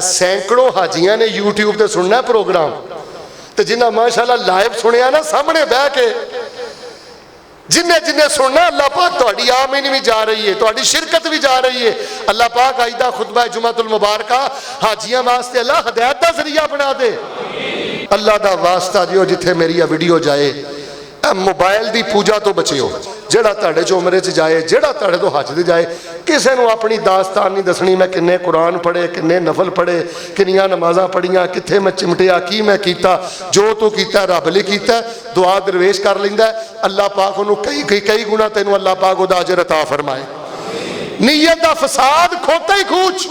सैकड़ों हाजियां ने यूट्यूब पर सुनना प्रोग्राम, तो जिन्हें माशाअल्लाह लाइव सुनिया ना सामने बह के, जिन्हें जिन्हें सुनना अल्लाह पाक तुहाडी आमीन भी जा रही है, तुहाडी शिरकत भी जा रही है। अल्लाह पाक अज दा खुतबा जुमातुल मुबारक हाजियां वास्ते अल्लाह हदायत का जरिया बना दे। अल्लाह का वास्ता दियो जिथे मेरी वीडियो जाए मोबाइल की पूजा तो बचियो। जेड़ा तुहाडे च उमरे च जाए, जेड़ा तुहाडे तो हज दे जाए, किसी को अपनी दास्तान नहीं दसनी मैं किन्ने कुरान पढ़े, किन्ने नफल पढ़े, किनिया नमाज़ां पढ़ियां, कित्थे मैं चिमटिया, की मैं कीता। जो तू कीता रब लई कीता, दुआ दरवेश कर लैंदा। अल्लाह पाक उन्होंने कई गुना तेनों अल्लाह पाक उहदा अजर अता फरमाए। नीयत दा फसाद खोता ही खूच,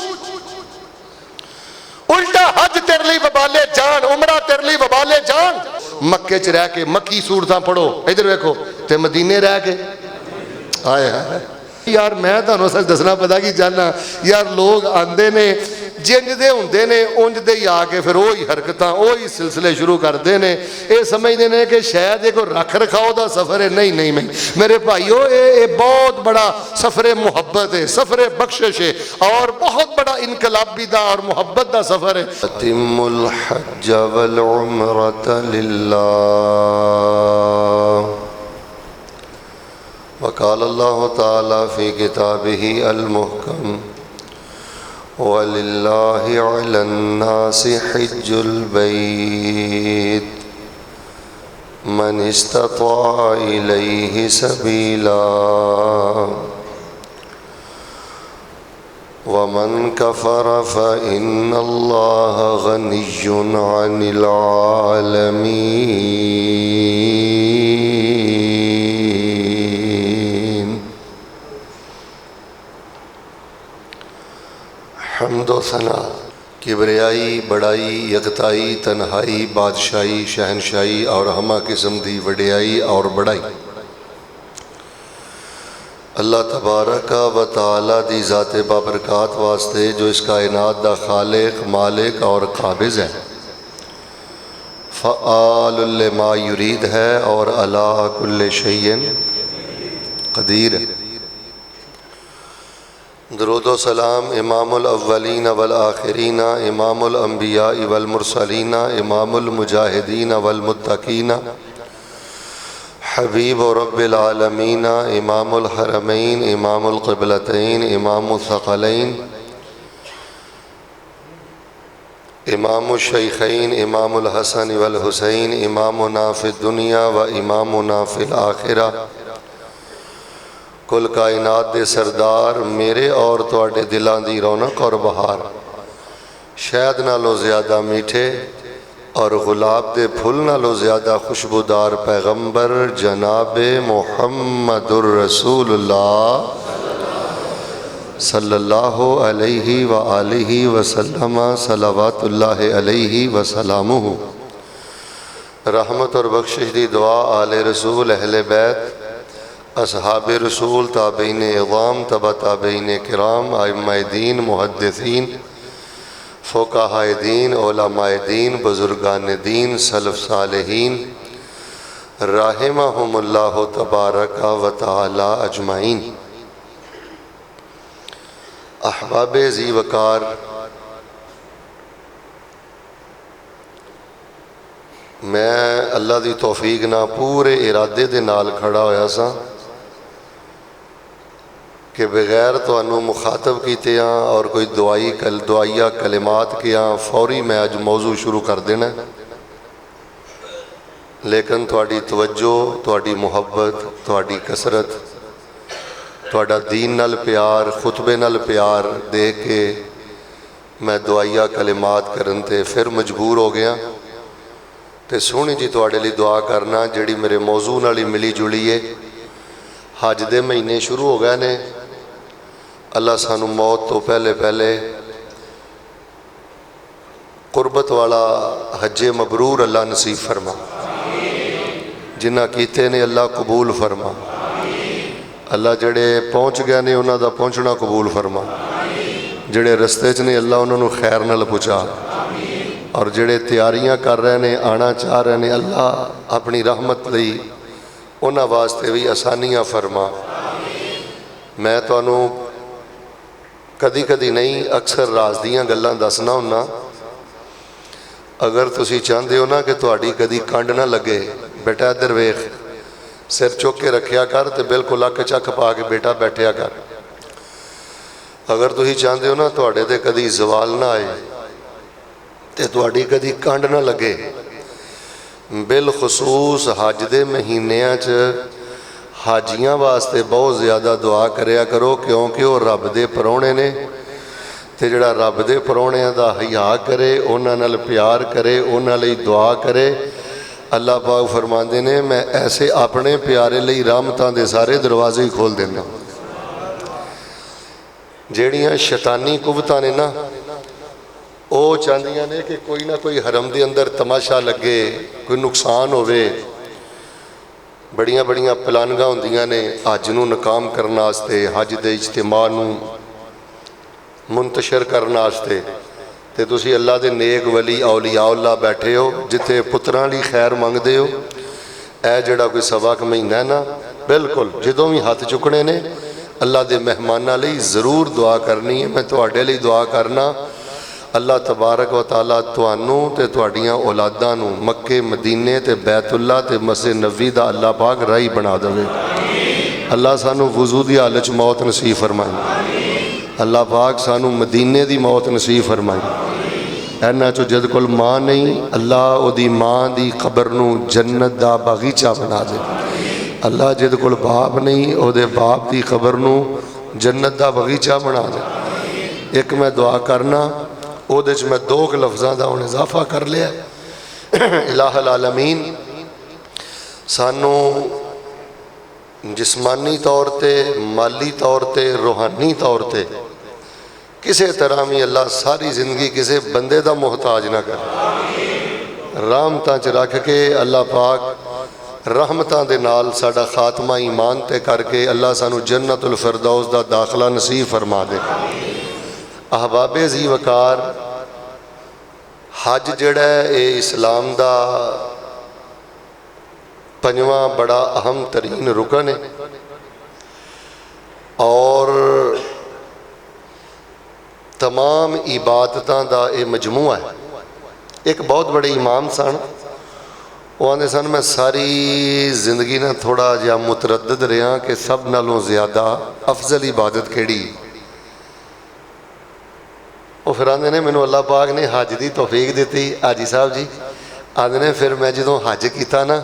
उल्टा हज तेरे लिए वबाले जान, उमरा तेरे लिए वबाले जान। मक्के च रह के मक्की सूरतां पढ़ो, इधर वेखो, ते मदीने रह के आए है यार। मैं तुहानूं सच दसना पता कि जाना यार, लोग आंदे ने जिंज दे हुंदे ने उंज दे ही आके फिर वही हरकतां वही सिलसिले शुरू करते हैं। ये समझते हैं कि शायद ये कोई रख रखाव का सफ़र है। नहीं नहीं नहीं मेरे भाईओ, ये बहुत बड़ा सफ़र मुहब्बत है, सफ़र बख्शिश है और बहुत बड़ा इनकलाबी दा और मुहब्बत का सफ़र है। अतिम्मुल हज्ज वल उम्रत लिल्लाह वक़ाल अल्लाहु तआला फ़ी किताबिही अल मुहकम वलिल्लाहि अलन नासि हिज्जुल बैत मन इस्तता इलैहि सबीला वमन कफ़र फ़इन्नल्लाह गनिय्युन अनिल आलमीन। हम्द व सना, किबरियाई, बड़ाई, यकताई, तन्हाई, बादशाही, शहनशाही और हमा किस्म दी वडियाई और बड़ाई अल्लाह तबारक व तआला दी ज़ात बाबरकात वास्ते, जो इस कायनात दा खालिक, मालिक और काबिज़ है, फ़आलुल लिमा युरीद है और अला कुल्लि शैइन क़दीर है। दुरूद व सलाम इमामुल अव्वलीन वल आखिरीन, इमामुल अंबिया वल मुरसलीन, इमामुल मुजाहिदीन वल मुत्तकीन, हबीब व रब्बिल आलमीन, इमामुल हरमैन, इमामुल क़िबलतैन, इमामुल सकलैन, इमामुल शैखैन, इमामुल हसन वल हुसैन, इमामुना फ़िद दुनिया व इमामुना फ़िल आखिरा, कुल कायनात दे सरदार, मेरे और तुहाडे दिलों दी रौनक और बहार, शहद नालों ज़्यादा मीठे और गुलाब दे फुल नालों ज़्यादा खुशबूदार पैगंबर जनाबे मुहम्मदुर रसूलुल्लाह सल्लल्लाहु अलैहि व आलिहि वसल्लम सलवातुल्लाहि अलैहि व सलामुहु। रहमत और बख्शिश दी दुआ आले रसूल, अहले बैत, असहाबे रसूल, ताबईन इज़ाम, तबा ताबईन किराम, आइम्माए दीन, मुहद्दिसीन, फ़ुक़हाए दीन, उलमाए दीन, बुज़ुर्गान दीन, सलफ़ सालिहीन राहिमहुमुल्लाहु तबारक व तआला अजमाइन। अहबाबे ज़ी वक़ार, मैं अल्लाह दी तौफीक ना पूरे इरादे दे नाल खड़ा होया सा कि बगैर तुहानू मुखातब कीतिया और कोई दुआइया कलिमात किया फौरी मैं अज मौजू शुरू कर देना। लेकिन तुहाडी तवज्जो, तुहाडी मुहब्बत, तुहाडी कसरत, तुहाडा दीन नाल प्यार, खुतबे नाल प्यार देख के मैं दुआइया कलिमात करन ते फिर मजबूर हो गया। तो सोहनी जी तुहाडे लई दुआ करना जिहड़ी मेरे मौजू नाल ही मिली जुली है। हज दे महीने शुरू हो गए ने, अल्लाह सानू मौत तो पहले पहले कुर्बत वाला हजे मबरूर अल्लाह नसीब फरमा, जिन्ना कीते ने अल्लाह कबूल फरमा। अल्लाह जड़े पहुँच गए ने उन्हों का पहुँचना कबूल फरमा, जड़े रस्ते च ने अल्लाह उन्होंने खैर नाल पहुँचा, और जड़े तैयारियां कर रहे ने, आना चाह रहे ने, अल्लाह अपनी रहमत लई उन्होंने वास्ते भी आसानियां फरमा। मैं तुहानू कदी कदी नहीं अक्सर राज दियां गल्लां दसना हुन्ना। अगर तुसी चाहते हो ना कि तुहाडी कदी कंड ना लगे, बेटा इधर वेख, सिर चुक के रखिया कर तो बिल्कुल अक चक पा के बेटा बैठिया कर। अगर तुसी चाहते हो ना तुहाडे ते कदी जवाल ना आए तो तुहाडी कदी कंड ना लगे, बिलखसूस हज दे महीनियां च हाजियां वास्ते बहुत ज़्यादा दुआ करया करो, क्योंकि वो रब दे परौणे ने ते जिहड़ा रब दे परौणियां दा हया करे, उन्हां नाल प्यार करे, उन्हां लई दुआ करे। अल्लाह पाक फरमांदे ने मैं ऐसे अपने प्यारे लई रहमतां दे सारे दरवाजे ही खोल देना। जिहड़ियां शैतानी कुवतां ने ना वो चाहदियां ने कि कोई ना कोई हरम दे अंदर तमाशा लगे, कोई नुकसान होवे। बड़ियां बड़ियां प्लानिंगां हुंदियां ने हज नूं नाकाम करने वास्ते, हज दे इज्तिमा नूं मुंतशिर करने वास्ते। ते तुसी अल्लाह दे नेक वली औलिया बैठे हो जिथे पुत्रां लई खैर मंगदे हो। ऐ जिहड़ा कोई सवा क महीना है ना, बिल्कुल जदों भी हथ चुकने ने अल्लाह दे मेहमानां लई जरूर दुआ करनी है। मैं तुहाडे लई दुआ करना, अल्लाह तबारक व तआला तुहानू ते तुहाडियां औलादां नू मक्के मदीने ते बैतुल्ला ते मस्जिद नबवी दा अल्लाह पाक राही बना देवे। अल्लाह सानू वुजू दी हालत च मौत नसीब फरमाए। अल्लाह पाक सानू मदीने दी मौत नसीब फरमाए। इन्हां चों जद कोल मां नहीं, अल्लाह ओदी मां दी कबर नू जन्नत दा बगीचा बना दे। अल्लाह जिद कोल बाप नहीं, ओदे बाप दी कबर नू जन्नत दा बगीचा बना दे। एक मैं दुआ करना, ਉਹਦੇ 'ਚ मैं 2 लफ्ज़ों का ਹੁਣ इजाफा कर लिया। इलाहुल आलमीन सानू जिस्मानी तौर पर, माली तौर पर, रूहानी तौर पर किसी तरह भी अल्लाह सारी जिंदगी किसी बंदे का मुहताज ना कर। रहमतां च रख के अल्लाह पाक रहमतां दे नाल साडा खात्मा ईमान ते करके अल्लाह सानू जन्नतुल फिरदौस दा दाखला नसीब फरमा दे। अहबाबे जी वकार, हज जिहड़ा है ये इस्लाम दा 5वां बड़ा अहम तरीन रुकन है और तमाम इबादतां दा ये मजमूआ है। एक बहुत बड़े इमाम सन, वो आंदे सन मैं सारी जिंदगी ना थोड़ा जिहा मुतरद्दिद रहा कि सब नालों ज़्यादा अफजल इबादत केड़ी। वो फिर आंदे ने मैनू अल्लाह पाक ने हज की तौफीक दी। हाजी साहब जी आंदे ने फिर मैं जो हज किया ना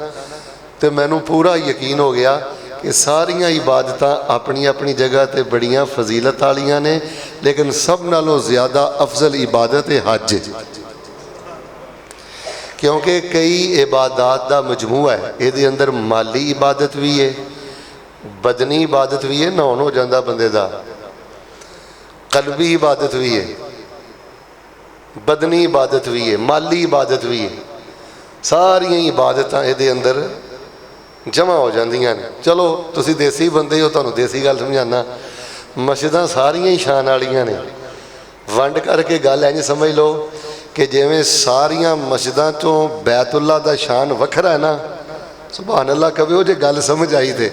तो मैनू पूरा यकीन हो गया कि सारिया इबादत अपनी अपनी जगह पर बड़ियाँ फजीलत वालियां ने, लेकिन सब नालों ज़्यादा अफजल इबादत है हज। क्योंकि कई इबादत का मजमूआ है, ये अंदर माली इबादत भी है, बदनी इबादत भी है, नहाउण हो जाता बंदे का, कल्बी इबादत भी है, बदनी इबादत भी है, माली इबादत भी है। सारिया इबादत ये अंदर जमा हो जांदियां ने। चलो तुसी देसी बंदे हो, तुहानू देसी गल समझाना, मस्जिदां सारियां ही शान वालियां ने। वंड करके गल इंज समझ लो कि जिवें सारियां मस्जिदां चों बैतुल्ला दा शान वखरा है ना, सुभान अल्लाह कहो जे गल समझ आई थे।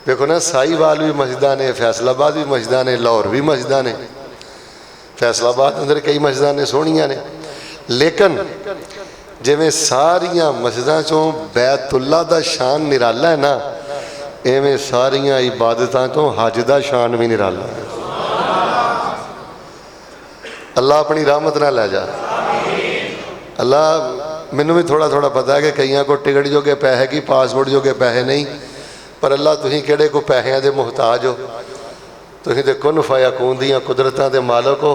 देखो ना साहिवाल भी मस्जिदां ने, फैसलाबाद भी मस्जिदां ने, लाहौर भी मस्जिदां ने। फैसलाबाद अंदर कई मस्जिदां ने सोहणियां ने, लेकिन जिवें सारियां मस्जिदां चों बैतुल्ला दा शान निराला है ना, इवें सारियां इबादतां चों हज दा शान भी निराला है। अल्लाह अपनी रहमत ना लै जा। अल्लाह मैनू भी थोड़ा थोड़ा पता है कि कईयां को टिकट जोगे पैसे की, पासपोर्ट जोगे पैसे नहीं, पर अल्लाह तुसीं किहड़े को पैसों के मुहताज हो। तुसीं देखो नुफायाकून दियां कुदरतां दे मालक हो।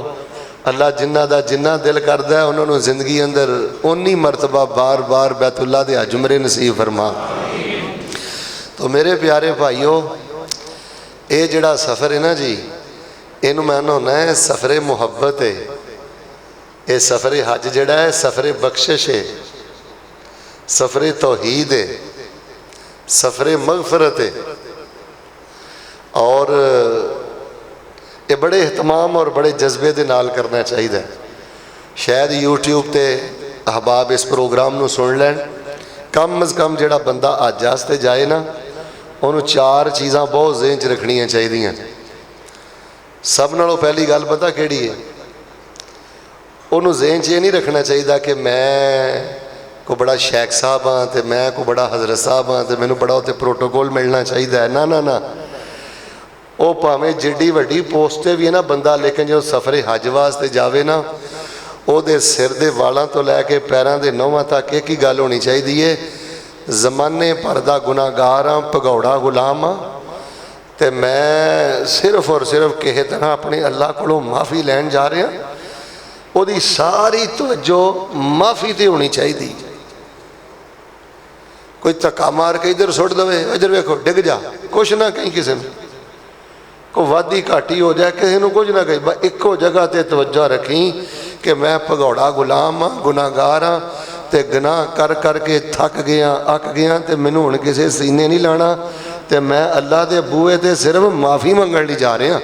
अल्लाह जिन्ना दा जिन्ना दिल करदा है उन्होंने जिंदगी अंदर उन्नी मरतबा बार बार बैतुल्ला दे हज उमरे नसीब फरमा। तो मेरे प्यारे भाईओ, ये जिहड़ा सफ़र है ना जी, इनू मैं होना है सफ़रे मुहब्बत है। ये सफ़रे हज जिहड़ा है सफ़रे बख्शिश है, सफ़रे तौहीद है, सफ़रे मगफरत है। और ये बड़े एहतमाम और बड़े जज्बे दे नाल करना चाहिए। शायद यूट्यूब ते अहबाब इस प्रोग्राम नू सुन लैन। कम अज़ कम जिहड़ा बंदा हज वास्ते जाए ना, उन्होंने 4 चीज़ां बहुत ज़हन च रखनियां चाहिए। सब नालों पहली गल पता किहड़ी है, उन्होंने ज़हन च ये नहीं रखना चाहिए कि मैं को बड़ा शेख साहब हाँ तो मैं को बड़ा हज़रत साहब हाँ तो मैनू बड़ा उत्ते प्रोटोकॉल मिलना चाहिए है। ना ना ना, वो भावें जिड्डी वड्डी पोस्ट भी है ना बंदा, लेकिन जो सफ़रे हज वास्ते जावे ना, ਉਹਦੇ सिर के वालों तो लैके पैरों के नौवां तक एक ही गल होनी चाहिए है, जमाने भर का गुनाहगार हाँ, भगौड़ा गुलाम हाँ, तो मैं सिर्फ और सिर्फ किसी तरह अपने अल्लाह को माफ़ी लैन जा रहा, ਉਹਦੀ सारी तवज्जो माफ़ी तो होनी चाहिए। कोई धक्का मार के इधर सुट दे, इधर वेखो डिग जा, कुछ ना कहीं किसी ने, कोई वादी घाटी हो जाए किसी को कुछ ना कहीं, बस एको जगह पर तवज्जो रखी कि मैं भगौड़ा गुलाम हाँ, गुनाहगार हाँ, तो गुनाह कर करके थक गया अक गया, तो मैनू हुण किसी सीने नहीं लाना, तो मैं अल्लाह के बूहे ते सिर्फ माफ़ी मंगण लई जा रहा।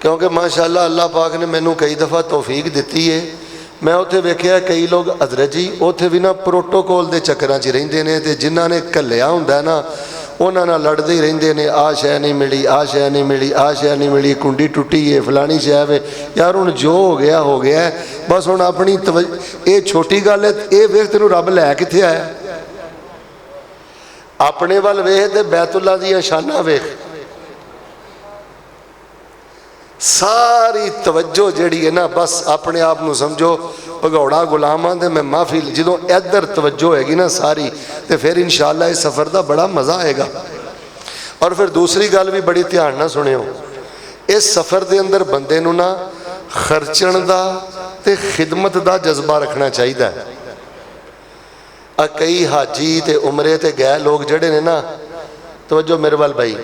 क्योंकि माशाअल्लाह अल्लाह पाक ने मैनू कई दफ़ा तौफीक दी है। मैं उत्थे वेख्या कई लोग हज़रत जी उत्थे भी ना प्रोटोकॉल के चक्कर च रहिंदे ने, ते जिन्हां ने घल्लिया हुंदा ना उन्हां नाल लड़दे ही रहिंदे ने, आ शै नहीं मिली, आ शै नहीं मिली, आ शै नहीं मिली, कुंडी टुटी है, फलानी शै वे। यार हुण जो हो गया है, बस हुण अपनी ये छोटी गल है, ये वेख तेनू रब लै कित्थे आया, अपने वल वेख ते बैतुल्ला दीयां शानां वेख। सारी तवज्जो जिहड़ी है ना बस अपने आप को समझो भगौड़ा गुलाम हाँ, तो मैं माफ़ी जो इधर तवज्जो हैगी ना सारी, तो फिर इंशाअल्लाह इस सफ़र का बड़ा मज़ा आएगा। और फिर दूसरी गल भी बड़ी ध्यान ना सुनियो, इस सफ़र के अंदर बंदे नूं ना खर्चण का ते खिदमत का जज्बा रखना चाहिए। कई हाजी ते उमरे ते गए लोग जड़े ने ना, तवज्जो मेरे वाल भाई,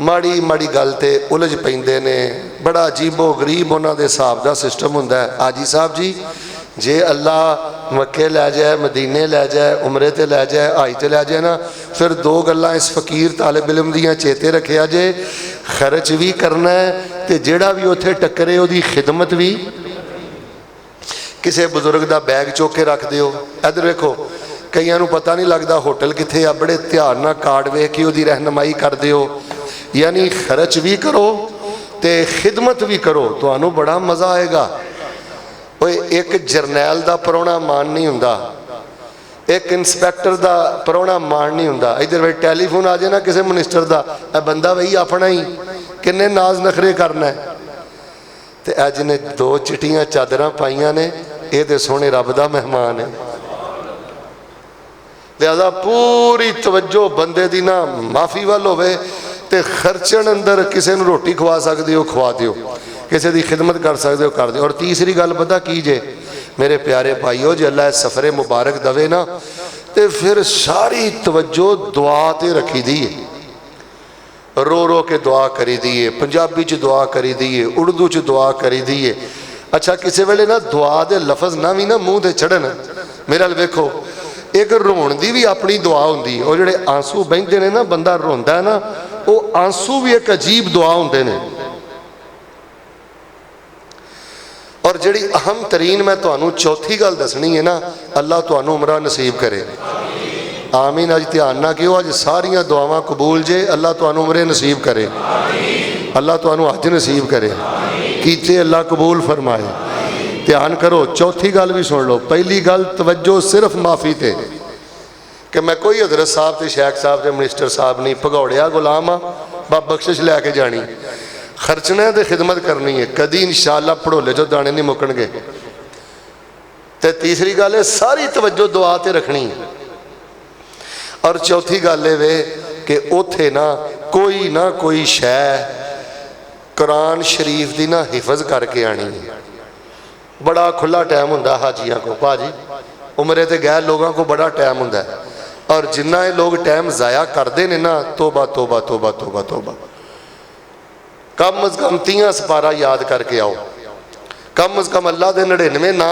माड़ी माड़ी गल ते उलझ पैंदे ने, बड़ा अजीबो गरीब उन्होंने हिसाब का सिस्टम होंदा है। हाजी साहब जी जे अल्लाह मक्के लै जाए, मदीने लै जाए, उमरे ते लै जाए, हाज ते लै जाए ना, फिर दो गल्लां इस फकीर तालिब इल्म दियां चेते रखिया जे, खर्च भी करना है ते जेड़ा भी उत्थे टक्करे उहदी खिदमत भी। किसी बुजुर्ग का बैग चुक के रख दिओ, इधर वेखो कईयां नूं पता नहीं लगता होटल कित्थे आ, बड़े ध्यान नाल कार्ड वेख के उहदी रहनुमाई कर दिओ। यानी खर्च भी करो तो खिदमत भी करो, तो बड़ा मज़ा आएगा। एक जरनैल का परौना मान नहीं हुंदा, एक इंस्पैक्टर का परौना मान नहीं हुंदा। इधर वे टैलीफोन आ जाए ना किसी मिनिस्टर का, बंदा बई अपना ही किन्ने नाज नखरे करना है, तो अज ने दो चिट्टियां चादर पाइया ने, ये तो सोहने रब का मेहमान है। लिहाजा पूरी तवज्जो बंदे दी ना माफ़ी वाल होवे, ते खर्चण अंदर किसी को रोटी खवा सकते हो खवा दिओ, किसी की खिदमत कर सकते हो कर दिओ। और तीसरी गल पता की जे मेरे प्यारे भाईओ, जे अल्लाह सफ़रे मुबारक दवे ना, तो फिर सारी तवज्जो दुआ ते रखी दी है, रो रो के दुआ करी दी है, पंजाबी च दुआ करी दी है, उर्दू च दुआ करी दी है। अच्छा किसी वेले ना दुआ के लफज ना भी ना मूँह से चढ़न, मेरे नाल वेखो एक रोण की भी अपनी दुआ होंदी है, और जोड़े आंसू बहते ने ना बंदा रोंदा है ना, वो आंसू भी एक अजीब दुआ होंदे ने। और जिहड़ी अहम तरीन मैं तुहानू चौथी गल दसनी है ना, अल्लाह तुहानू उमरा नसीब करे, आमीन। अज ध्यान ना किओ, अज सारियां दुआवां कबूल जे, अल्लाह तुहानू उमरे नसीब करे, अल्लाह तुहानू हज नसीब करे, कीते अल्लाह कबूल फरमाए। ध्यान करो, चौथी गल भी सुन लो। पहली गल तवज्जो सिर्फ माफ़ी ते, कि मैं कोई हज़रत साहब ते शेख साहब ते मिनिस्टर साहब नहीं, भगौड़िया गुलाम हाँ, बस बख्शिश लैके जानी, खर्चना है तो खिदमत करनी है, कदी इंशाअल्लाह भड़ोले चो दाने नहीं मुकणगे। ते तीसरी गल है सारी तवज्जो दुआ ते रखनी है। और चौथी गल ये वे कि उथे ना कोई शै कुरान शरीफ की ना हिफज करके आनी है। बड़ा खुला टाइम होंदा हाजियां को, भाजी उमरे ते गैर लोगों को बड़ा टाइम होंदा है, और जिन्ना ये लोग टाइम ज़ाया करते हैं ना, तोबा तोबा तोबा तोबा तोबा। कम अज़ कम 30 सपारा याद करके आओ, कम अज़ कम अल्लाह के 99 ना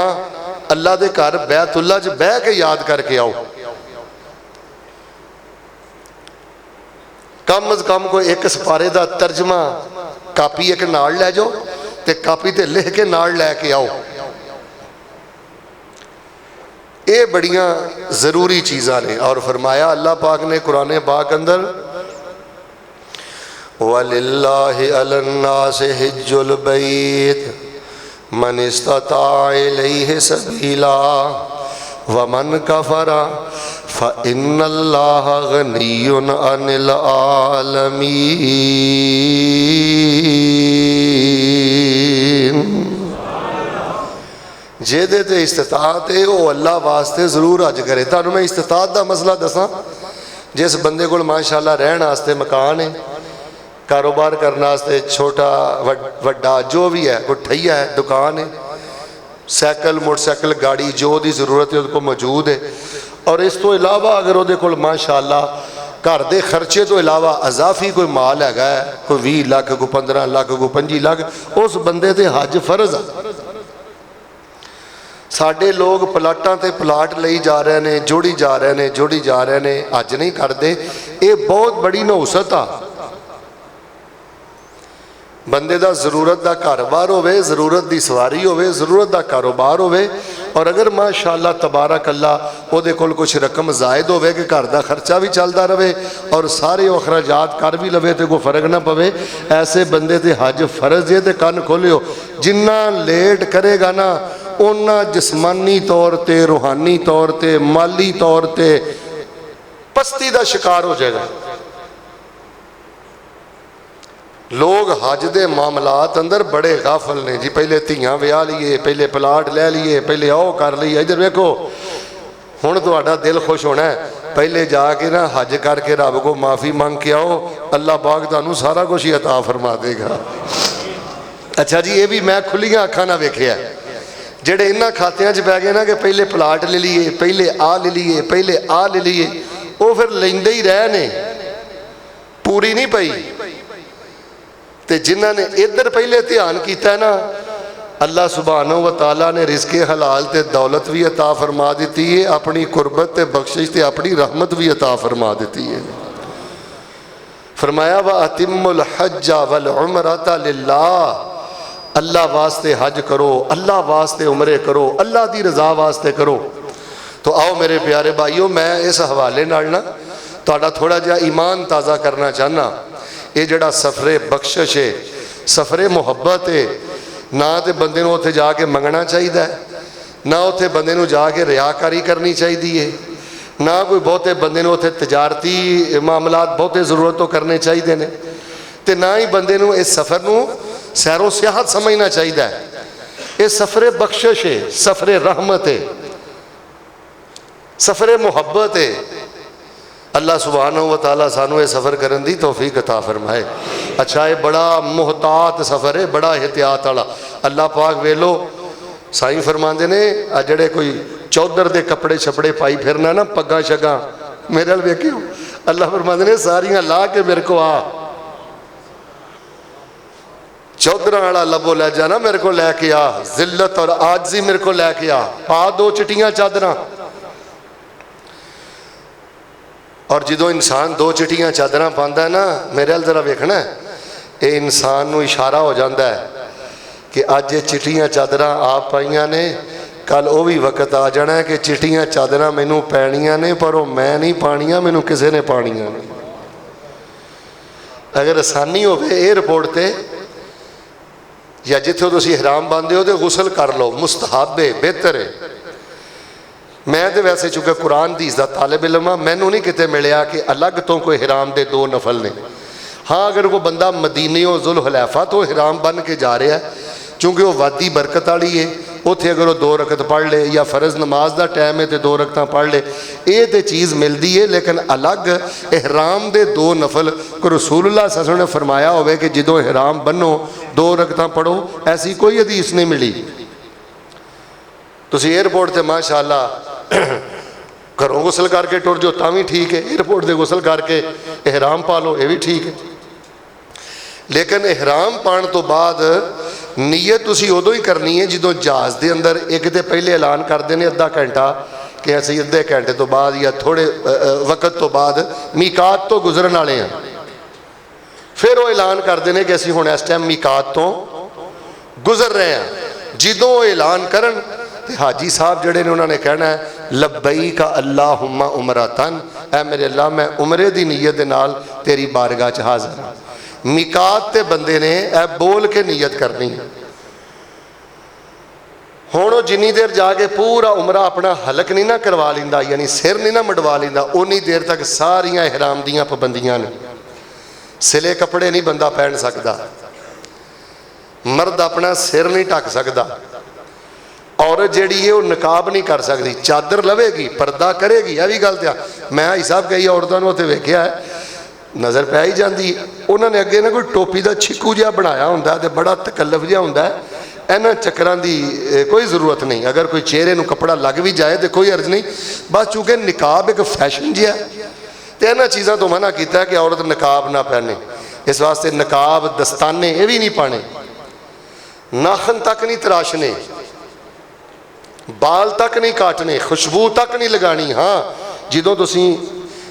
अल्लाह के घर बैतुल्ला च बह के याद करके आओ। कम अज़ कम कोई एक सपारे का तर्जमा कापी एक नाल लै जाओ, तो कापी ते लिख के नाल लैके आओ। ये बड़ियां ज़रूरी चीज़ां ने। और फरमाया अल्लाह पाक ने कुरान पाक अंदर, वलिल्लाहि अलन्नासि हिज्जुल बैत मन इस्तता इलैहि सबीला वमन कफरा फ़इन्नल्लाह गनियुन अनिल आलमीन। जेदे ते इस्तिताअत है वो अल्लाह वास्ते जरूर हज करे। तुहानूं मैं इस्तिताअत दा मसला दसां। जिस बंदे कोल माशाअल्लाह रहण वास्ते मकान है, कारोबार करने वास्ते छोटा वड्डा जो भी है, कोई ठैया है, दुकान है, साइकिल मोटरसाइकिल गाड़ी जो दी जरूरत है उसको मौजूद है, और इस तो इलावा अगर वो कोल माशाअल्लाह घर के खर्चे तो इलावा अजाफी कोई माल है, कोई 20 लाख, कोई 15 लाख, कोई 25 लाख, उस बंदे ते हज फर्ज है। साडे लोग प्लाटां ते प्लाट लई जा रहे हैं, जोड़ी जा रहे हैं, जोड़ी जा रहे हैं, हज नहीं करते। ये बहुत बड़ी नहुसत आ। बंदे दा जरूरत दा घर-बार होवे, जरूरत दी सवारी होवे, जरूरत दा कारोबार होवे, और अगर माशाअल्लाह तबारक अल्लाह उहदे कोल कुछ रकम जायद होवे कि घर दा खर्चा भी चलता रहे और सारे अखराजात कर भी लवे तो कोई फर्क ना पवे, ऐसे बंदे ते हज फर्ज है। तो कन खोलियो, जिन्ना लेट करेगा ना उन्ना जिस्मानी तौर पर, रूहानी तौर पर, माली तौर पर पस्ती का शिकार हो जाएगा। लोग हज के मामलात अंदर बड़े गाफल ने जी। पहले धियां विआह लीए, पहले प्लाट लै लीए, पहले ओ कर लीए। इधर वेखो, हुण तुहाडा दिल खुश होना है, पहले जाके ना हज करके रब को माफ़ी मंग के आओ, अल्लाह पाक तुहानूं सारा कुछ ही अता फरमा देगा। अच्छा जी, ये भी मैं खुलियां अखां नाल वेखिआ। जेड़े इन्हां खातियां च पै गए ना कि पहले प्लाट ले लीए, पहले आ ले लीए, पहले आ ले लीए, वो फिर लेंदे ही रह ने, पूरी नहीं पई। तो जिन्हों ने इधर पहले ध्यान किया ना, अल्लाह सुभानो व तआला ने रिज़्क़े हलाल ते दौलत भी अता फरमा दी है, अपनी कुर्बत ते बख्शिश ते अपनी रहमत भी अता फरमा दी है। फरमाया व अतिम्मुल हज्ज वल उमरता लिल्लाह, अल्लाह वास्ते हज करो, अल्लाह वास्ते उमरे करो, अल्लाह की रज़ा वास्ते करो। तो आओ मेरे प्यारे भाईओ, मैं इस हवाले नाल ना तुहाडा थोड़ा जिहा ईमान ताज़ा करना चाहना। ये जड़ा सफरे बख्शिश है, सफरे मुहब्बत है, ना तो बंदे नूं उत्थे जाके मंगना चाहिए, ना उत्थे बंदे नूं जाके रियाकारी करनी चाहिए, ना कोई बहुते बंदे नूं उत्थे तजारती मामलात बहुते जरूरत तो करने चाहिए ने, ते ना ही बंदे नूं इस सफ़र नूं सैरों सियाहत समझना चाहिए। ये सफरे बख्शिश है, सफरे रहमत है, सफरे मुहब्बत है। अल्लाह सुभानो व तआला सानू ये सफ़र करने की तौफीक अता फरमाए। अच्छा, ये बड़ा मुहतात सफ़र है, बड़ा एहतियात वाला। अल्लाह पाक वेलो साईं फरमाते ने, आ जड़े कोई चौधर के कपड़े छपड़े पाई फिरना ना, पग्गा शग्गा, मेरे वाल वेखियो, अल्लाह फरमाते ने सारियां ला के मेरे को आ, चौधर वाला लबो लहजा ना मेरे को लैके आ, जिल्लत और आजजी मेरे को लैके आ, पा दो चिट्टियां चादरां। और जो इंसान दो चिट्टियां चादरां पाता है ना, मेरे वाल जरा वेखना, ये इंसान नूं इशारा हो जाता है कि अज ये चिट्टियां चादरां आप पाइयां ने, कल वो भी वक्त आ जाना है कि चिट्टियां चादरां मैनू पैणियां ने, पर वो मैं नहीं पाणियां, मैनू किसी ने पाणियां ने। अगर आसानी हो एयरपोर्ट ते या जिथे तुसीं इहराम बांधे हो तो गुसल कर लो, मुस्तहब है, बेहतर है। मैं तो वैसे चूंकि कुरान हदीस का तालिब इल्म हाँ, मैनू नहीं किते मिलिया कि अलग तो कोई हिराम दे दो नफल ने। हाँ, अगर कोई बंदा मदीने जुल हुलैफा तो हिराम बन के जा रहा है, चूँकि वो वादी बरकत वाली है, उत्थे अगर वो 2 रकत पढ़ ले, या फर्ज नमाज का टाइम है तो 2 रकतां पढ़ ले, ये तो चीज़ मिलती है। लेकिन अलग इहराम दे 2 नफल को रसूलुल्लाह सल्लल्लाहु अलैहि वसल्लम ने फरमाया होवे कि जो इहराम बनो 2 रकतां पढ़ो, ऐसी कोई हदीस नहीं मिली। तुसीं एयरपोर्ट ते माशाअल्लाह घरों गुसल करके टुर जाओ तां भी ठीक है, एयरपोर्ट से गुसल करके इहराम पा लो, ये भी ठीक है। लेकिन इहराम पाने तो बाद नीयत तुसीं उदों ही करनी है जो जहाज़ के अंदर एक तो पहले ऐलान करते हैं अद्धा घंटा कि असीं अद्धे घंटे तो बाद या थोड़े वक्त तो बाद मीकात तो गुजरन वाले हैं। फिर वो ऐलान करते हैं कि असीं हुण इस टाइम मीकात तो गुजर रहे हैं। जदों ऐलान करन ते हाजी साहब जड़े ने उन्होंने कहना है लब्बई का अल्लाहुम्मा उमरतन, ऐ मेरे अल्लाह मैं उमरे की नीयत दे नाल तेरी बारगाह च हाज़र हाँ। मिकात ते बंदे ने ए बोल के नीयत करनी। हुण वो जिन्नी देर जाके पूरा उमरा अपना हलक नहीं ना करवा लिंदा, यानी सिर नहीं ना मडवा लिंदा, उन्नी देर तक सारियां इहराम दियां पाबंदियां ने। सिले कपड़े नहीं बंदा पहन सकता, मर्द अपना सिर नहीं ढक सकता, औरत जिहड़ी है वो नकाब नहीं कर सकती, चादर लवेगी, पर्दा करेगी। यह भी गल तो मैं भाई साहब कई औरतों को उत्थे वेख्या है, नज़र पै ही जाती। उन्होंने अगे ना कोई टोपी का छिक्कू जिहा बनाया हुंदा ते बड़ा तकल्लफ जिहा हुंदा है। इन्हां चक्करां दी कोई ज़रूरत नहीं। अगर कोई चेहरे नूं कपड़ा लग भी जाए तो कोई अर्ज नहीं, बस चूँकि निकाब एक फैशन जिहा तो इन्हां चीज़ों तो मना किया कि औरत नकाब ना पहने। इस वास्ते नकाब, दस्ताने ये भी नहीं पाने, नाखन तक नहीं तराशने, बाल तक नहीं काटने, खुशबू तक नहीं लगानी। हाँ, जो तुसी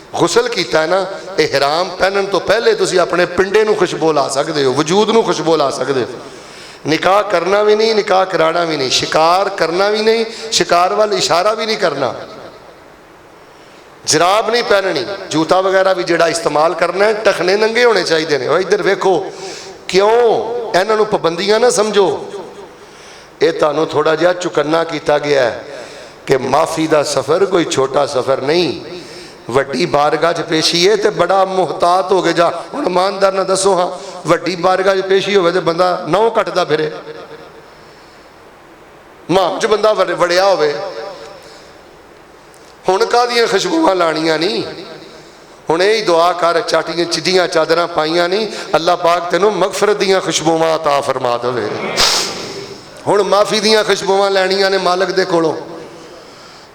गुसल किया है ना, इहराम पहनने तो पहले तुसी अपने पिंडे नूं खुशबू ला सकते हो, वजूद नूं खुशबू ला सकते हो। निकाह करना भी नहीं, निकाह कराना भी नहीं, शिकार करना भी नहीं, शिकार वाल इशारा भी नहीं करना, जराब नहीं पहननी, जूता वगैरह भी जिहड़ा इस्तेमाल करना है टखने नंगे होने चाहिए ने। इधर वेखो क्यों इन्हों पाबंदियां ना समझो, ये तुहानू थोड़ा जिहा चुकन्ना किया गया है कि माफ़ी का सफ़र कोई छोटा सफ़र नहीं, वड्डी बारगाह च पेशी है तो बड़ा मुहतात हो गए जा। हुण ईमानदार ना दसो, हाँ वड्डी बारगाह च पेशी होवे तो बंदा नौ कटदा फिरे, मां च बंदा वड़िया होवे, हुण काहदियां खुशबूआं लाणियां नहीं। हुण यही दुआ कर, चाटियां चिट्टियां चादरां पाइयां नहीं, अल्लाह पाक तेनों मगफरत दियां खुशबूआं अता फरमा देवे। हुण माफ़ी दियां खुशबूआं लैणियां ने मालिक दे कोलों,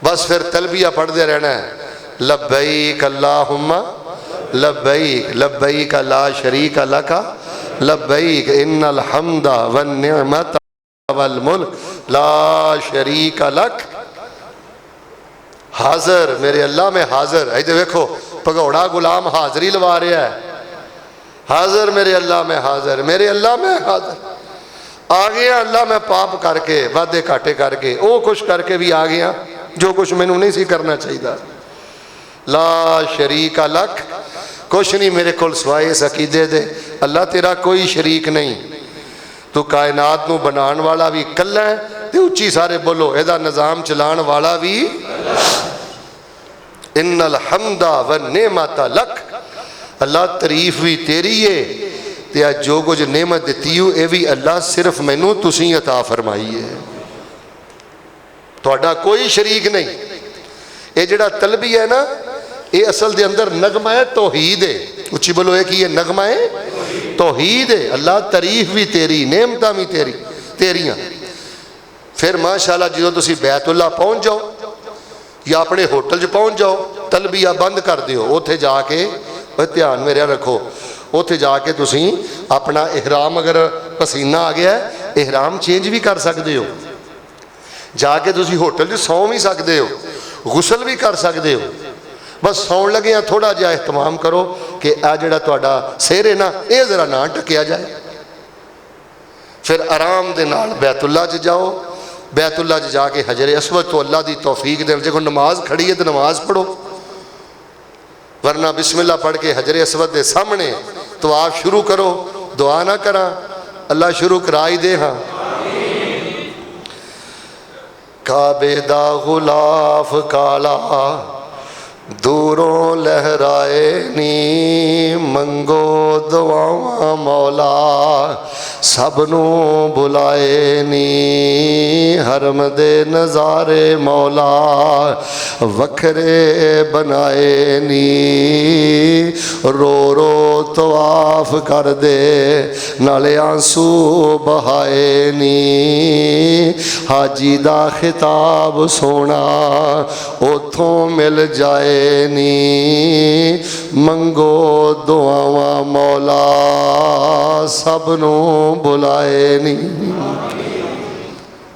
बस फिर तलबिया पढ़ते रहना है, लब्बैक अल्लाहुम्मा लब्बैक, लब्बैक ला शरीक लका लब्बैक, इन्नल हम्दा वन निअमत वल मुल्क ला शरीक लक। हाज़र मेरे अल्लाह में हाज़र। इधर देखो भगौड़ा गुलाम हाज़री लवा रहा है, हाज़र मेरे अल्लाह में हाज़र, मेरे अल्लाह में हाज़र। आ गया अल्लाह मैं पाप करके, वादे घाटे करके, वो कुछ करके भी आ गया जो कुछ मैनू नहीं सी करना चाहिए। ला शरीक लक, कुछ नहीं मेरे को सिवाए इस अकीदे दे, अल्लाह तेरा कोई शरीक नहीं, तू कायनात नू बनाने वाला भी कल्ला है, तो उच्ची सारे बोलो एदा निज़ाम चलान वाला भी। इन्नल हम्दा व नेमत लक, अल्लाह तारीफ भी तेरी है, ते जो कुछ नेमत दी हो यह भी अल्लाह सिर्फ मैनू तुसी अता फरमाई है, तुहाडा कोई शरीक नहीं। ये जिहड़ा तलबी है ना, ये असल दे अंदर नगमा है तौहीद है। उच्ची बोलो ये की है, नगमा है तौहीद है। अल्लाह तारीफ भी तेरी, नेमत भी तेरी तेरियां। फिर माशाअल्लाह जो तुसी बैतुल्ला पहुँच जाओ या अपने होटल च पहुँच जाओ, तलबिया बंद कर दिओ, उत्थे जाके ध्यान मेरा रखो, उत्थे जाके तुसी अपना इहराम, अगर पसीना आ गया इहराम चेंज भी कर सकते हो, जाके तुसी होटल च सौ भी सकते हो, गुसल भी कर सकते हो। बस सौन लगे थोड़ा जिहा एहतमाम करो कि आ जिहड़ा तुहाडा सिर है ना, ये जरा ना ढकिया जाए। फिर आराम दे नाल बैतुल्ला च जाओ, बैतुल्ला च जाके हजर असवद तो अल्लाह की तौफीक दे, जो नमाज खड़ी है तो नमाज पढ़ो, वरना बिस्मिल्लाह पढ़ के हजर असवद के सामने तो आप शुरू करो। दुआ ना करा, अल्लाह शुरू करा ही दे। हाँ, काबे दा गुलाफ काला दूरों लहराए नी, मंगो दुआवां मौला सबनू बुलाए नी, हरम दे नज़ारे मौला वखरे बनाए नी, रो रो तवाफ कर दे नाले आंसू बहाए नी, हाजी दा खिताब सोना उथों मिल जाए नी, मंगो दुआवां मौला सबनू बुलाए नी।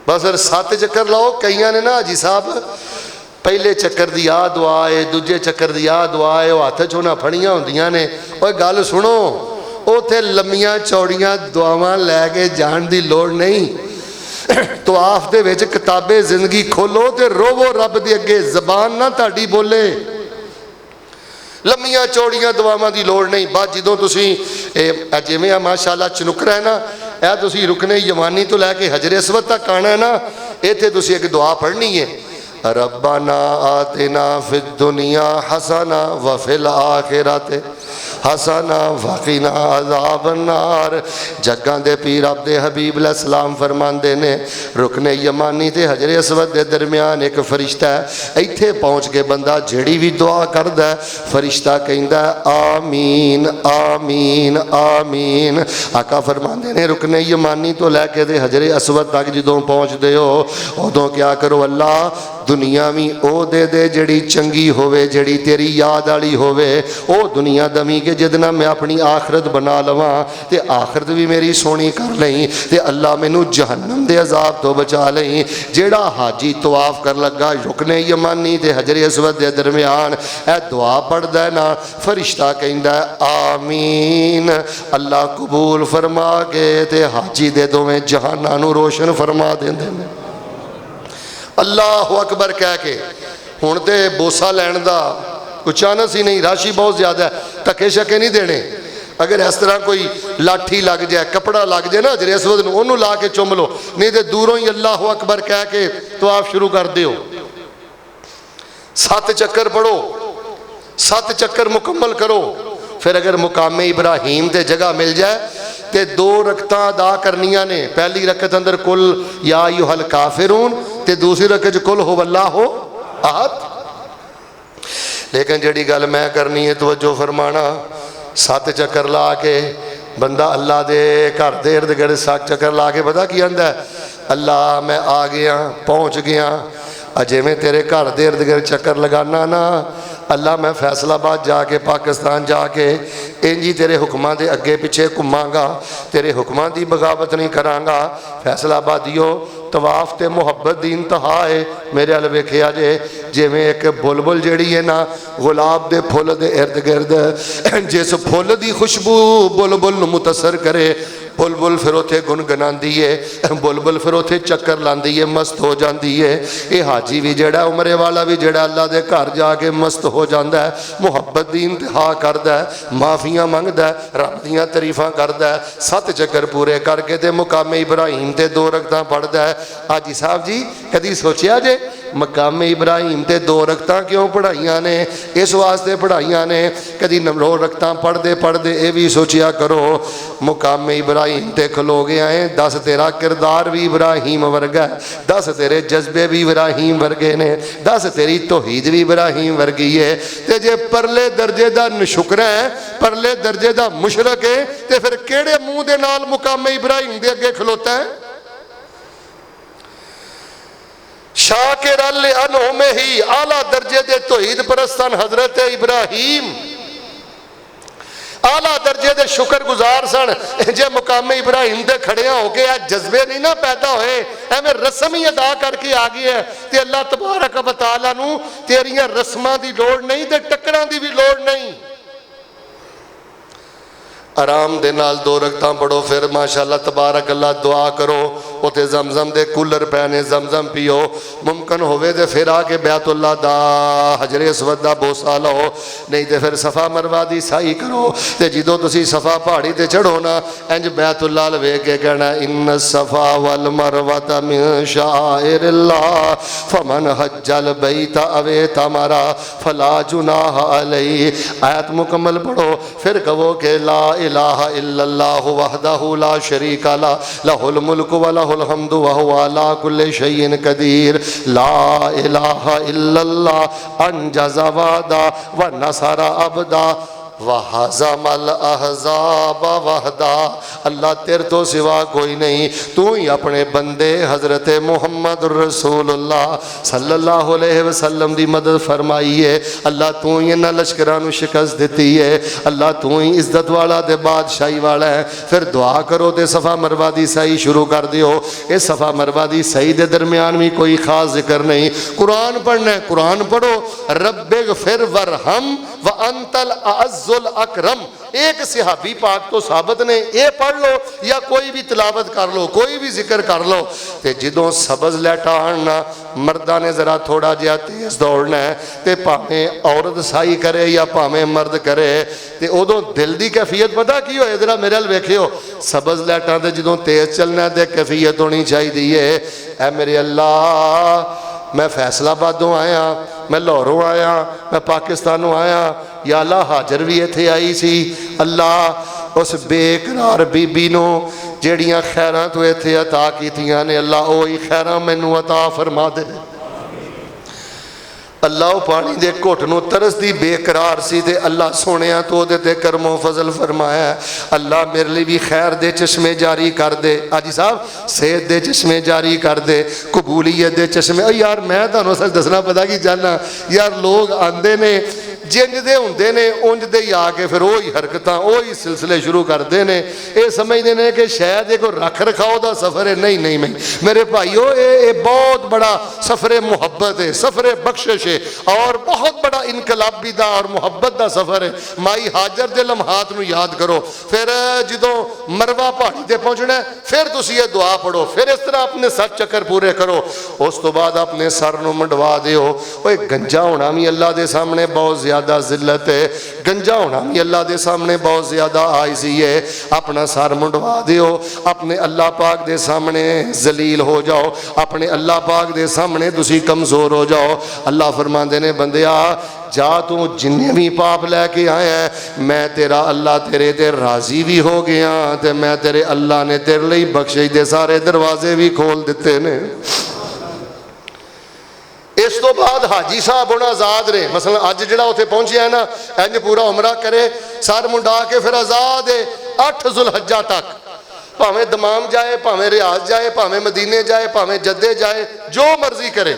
बस फिर 7 चक्कर लाओ। कई ने ना हाजी साहब पहले चक्कर दी आ दुआ है, दूजे चक्कर दी आ दुआ है, वो हथ चों ना फड़ियां होंदियां ने। ओए गल सुनो, उत्थे लम्मियां चौड़ियां दुआवां लैके जान दी लोड़ नहीं। तवाफ दे विच किताबे जिंदगी खोलो ते रोवो रब दे अगे, जबान ना ताड़ी बोले, लम्मियां चौड़ियां दुआवां की लोड़ नहीं। बस जो तुसी जिवें आ माशाअल्लाह चनुकरा है ना, यह तुसी रुकने यमानी तो लैके हजरे अस्वद तक आना है ना, इत्थे तुसी एक दुआ पढ़नी है, रब्बना आतिना फिद दुनिया हसना व फिल आखिरत हसना वकीना अज़ाबन्नार। जग्गां दे पीर अब्दे हबीब अलैहिस्सलाम फरमांदे ने, रुकने यमानी ते हजरे अस्वद दे दरम्यान एक फरिश्ता है, इत्थे पहुँच के बंदा जेड़ी भी दुआ करदा फरिश्ता कहंदा आमीन आमीन आमीन। आका फरमांदे ने रुकने यमानी तो लैके ते हजरे अस्वद तक जदों पहुँचदे हो उदों क्या करो, अल्लाह दुनिया भी ओ दे जड़ी चंगी होवे, जड़ी तेरी याद वाली होवे, ओ दुनिया दमी के जिद ना मैं अपनी आखरत बना लवां ते आखरत भी मेरी सोहनी कर लई ते अल्लाह मैनू जहन्नम दे अजाब तो बचा लई। जेड़ा हाजी तवाफ कर लगा रुकने यमानी ते हजरे अस्वद दे दरम्यान ए दुआ पढ़दा है ना, फरिश्ता कहंदा आमीन, अल्लाह कबूल फरमा के ते हाजी दे दोवें जहानां नू रोशन फरमा देंदे ने। अल्लाह अकबर कह के हुण ते बोसा लैण दा कोई चानस ही नहीं, राशि बहुत ज़्यादा है, धक्के शक्के नहीं देने। अगर इस तरह कोई लाठी लग जाए, कपड़ा लग जाए ना हजरे अस्वद नूं, ओनू ला के चुम लो, नहीं तो दूरों ही अल्लाह अकबर कह के तवाफ शुरू कर दिओ। 7 चक्कर पढ़ो, 7 चक्कर मुकम्मल करो। फिर अगर मुकामे इब्राहीम ते जगह मिल जाए तो 2 रकतां अदा करनियां ने। पहली रकत अंदर कुल या अय्युहल काफिरून ते दूसरी रकत कुल हुवल्लाहु अहद। लेकिन जिहड़ी गल मैं करनी है तवज्जो फरमाना, 7 चक्कर ला के बंदा अल्लाह दे घर दे इर्द गिर्द 7 चक्कर ला के पता की आंदा, अल्लाह मैं आ गया पहुँच गया। जिवें तेरे घर दे इर्द गिर्द चक्कर लगाना ना, अल्लाह मैं फैसलाबाद जाके पाकिस्तान जाके इंजी तेरे हुक्मां दे अगे पिछे घुमांगा, तेरे हुक्मां दी बगावत नहीं करांगा। फैसलाबादियो तवाफ ते मुहब्बत दी इंतहा है। मेरे अल वेखिया जे जिवें एक बुलबुल जिहड़ी है ना गुलाब दे फुल दे इर्द गिर्द, जिस फुल दी खुशबू बुलबुल नूं मुतसर करे, बुलबुल फिर उत्थे गुनगुनांदी है, बुलबुल फिर उत्थे चक्कर लांदी है, मस्त हो जाती है। ये हाजी भी जिहड़ा उमरे वाला भी जिहड़ा अल्लाह दे घर जाके मस्त हो जाता है, मुहब्बत दी इंतहा करदा है, माफियां मंगदा है, रब दियां तारीफां करदा है। 7 चक्कर पूरे करके ते मुकामे इब्राहीम ते 2 रकतां पढ़दा है। हाजी साहब जी कदी सोचिया जे मकामे इब्राहीम ते 2 रकतां क्यों पढ़ाइयां ने? इस वास्ते पढ़ाइयां ने, कदी 9 रकतां पढ़दे पढ़दे ये भी सोचिया करो मुकामे इब्राहीम ते खलो गया है, 10 तेरा किरदार भी इब्राहीम वर्गा है, 10 तेरे जज्बे भी इब्राहीम वर्गे ने, 10 तेरी तौहीद भी इब्राहीम वर्गी है। ते जे परले दर्जे दा नशुकरा है, परले दर्जे दा मुशरक है, ते फिर केड़े मुंह दे नाल मुकामे इब्राहीम दे अगे खलोता है? शाकिर अल में ही आला दर्जे दे तौहीद परस्तान हजरत इब्राहीम आला दर्जे दे शुक्रगुजार सन। जे मुकामे इब्राहीम दे खड़िया हो गए जज्बे नहीं ना पैदा होए, एवं रस्म ही अदा करके आ गई है, ते अल्लाह तबारक व तआला नूं तेरियां रस्मां दी लोड़ नहीं ते टक्करां दी भी लोड़ नहीं। आराम दे नाल 2 रकतां पढ़ो, फिर माशाअल्लाह तबारक अल्लाह दुआ करो। उत्थे जमजम दे कूलर पैने, जमजम पियो, मुमकिन होवे ते फिर आके बैतुल्लाह दा हजरे अस्वद दा बोसा लो, नहीं तो फिर सफ़ा मरवा दी साई करो। ते जदों तुसी सफ़ा पहाड़ी ते चढ़ो ना, इंज बैतुल्लाह वेख के कहना इन्न सफ़ा वल मरवता मिन शाइरिल्लाह फमन हज्जल बैत अवे तमरा फला जुनाह अलैहि। आयत मुकम्मल पढ़ो, फिर कहो के ला इलाहा इल्लल्लाहु वहदहु ला शरीका ला लहुल मुल्कु व लहुल हम्दु व हुवा अला कुल्लि शैइन कदीर। ला इलाहा इल्लल्लाह अनजज़ा वादा व नसरा अबदा वहज़मल अहज़ाब वहदा। अल्लाह तेरे तो सिवा कोई नहीं, तू ही अपने बंदे हज़रत मुहम्मद रसूलुल्लाह सल्लल्लाहु अलैहि वसल्लम दी मदद फरमाई है। अल्लाह तू ही इन्हां लश्करां नूं शिकस्त दिती है। अल्लाह तू ही इज्जत वाला ते बादशाही वाला है। फिर दुआ करो ते सफ़ा मरवा दी सही शुरू कर दियो। इस सफ़ा मरवा दी सही दे दरम्यान भी कोई खास जिक्र नहीं। कुरान पढ़ना है, कुरान पढ़ो। रब्बिग़फिर वरहम व अंतल अअज़्ज़ु मुअज़्ज़ुल अकरम। एक सहाबी पाक तो साबित ने, ये पढ़ लो या कोई भी तिलावत कर लो, कोई भी जिक्र कर लो। तो जदों सब्ज़ लैटा आना मर्दा ने जरा थोड़ा जिहा तेज़ दौड़ना है, तो भावें औरत साई करे या भावें मर्द करे, तो उदों दिल की कैफियत पता की होए, जरा मेरे अल वेखियो, सब्ज़ लैटा तो जदों तेज़ चलना तो कैफियत होनी चाहिए है, ऐ मेरे अल्लाह मैं फैसलाबादों आया, मैं लाहौरों आया, मैं पाकिस्तानों आया, या अल्लाह हाजर भी इत्थे आई सी, अल्लाह उस बेकरार बीबी नूं जेड़ियां खैरां तू इत्थे अता कीतियां ने, अल्लाह ओही खैरां मैनू अता फरमा दे। अल्लाह पानी दे घुट नूं तरसदी बेकरार सी, ते अल्लाह सोनिया तो ओहदे ते करमो फजल फरमाया, अल्लाह मेरे लिए भी खैर दे चश्मे जारी कर दे, हाजी साहब सेहत दे चश्मे जारी कर दे, कबूलीयत दे चश्मे। यार मैं तुहानूं सच दसना पता की चाहना, यार लोग आंदे ने जिंज दे हुंदे ने उंज दे ही आके फिर वही हरकतां वही सिलसिले शुरू करते हैं, ये समझते हैं कि शायद ये कोई रख रखाव का सफ़र है। नहीं नहीं नहीं मेरे भाईओ, ये बहुत बड़ा सफ़र मुहब्बत है, सफ़र बख्शिश है, और बहुत बड़ा इनकलाबी दा और मुहब्बत का सफ़र है। माई हाजर के लम्हात नूं याद करो, फिर जो मरवा पहाड़ी ते पहुँचना फिर तुसीं ये दुआ पढ़ो, फिर इस तरह अपने 7 चक्कर पूरे करो, उस तो बाद अपने सर नूं मंडवा दिओ। ओए गंजा होना भी अल्लाह के सामने बहुत ज़्यादा जिल्लत है, गंजा होना भी अल्लाह के सामने बहुत ज़्यादा आइज़ी है। अपना सर मुंडवा दिओ, अपने अल्लाह पाक के सामने जलील हो जाओ, अपने अल्लाह पाक के सामने तुसी कमज़ोर हो जाओ। अल्लाह फरमाते ने बंदिया जा तू जिन्ने भी पाप लैके आया मैं तेरा अल्लाह तेरे ते राजी भी हो गया, तो मैं तेरे अल्लाह ने तेरे लिए बख्शिश दे सारे दरवाजे भी खोल दिते ने। इस तो बाद हाजी साहब हुण आज़ाद ने, मसलन अज जिहड़ा उत्थे पहुंचिया है ना, इंज पूरा उमरा करे सर मुंडा के फिर आज़ाद है 8 जुलहज्जा तक, भावें दमाम जाए, भावें रियाज जाए, भावें मदीने जाए, भावें जद्दे जाए, जो मर्जी करे,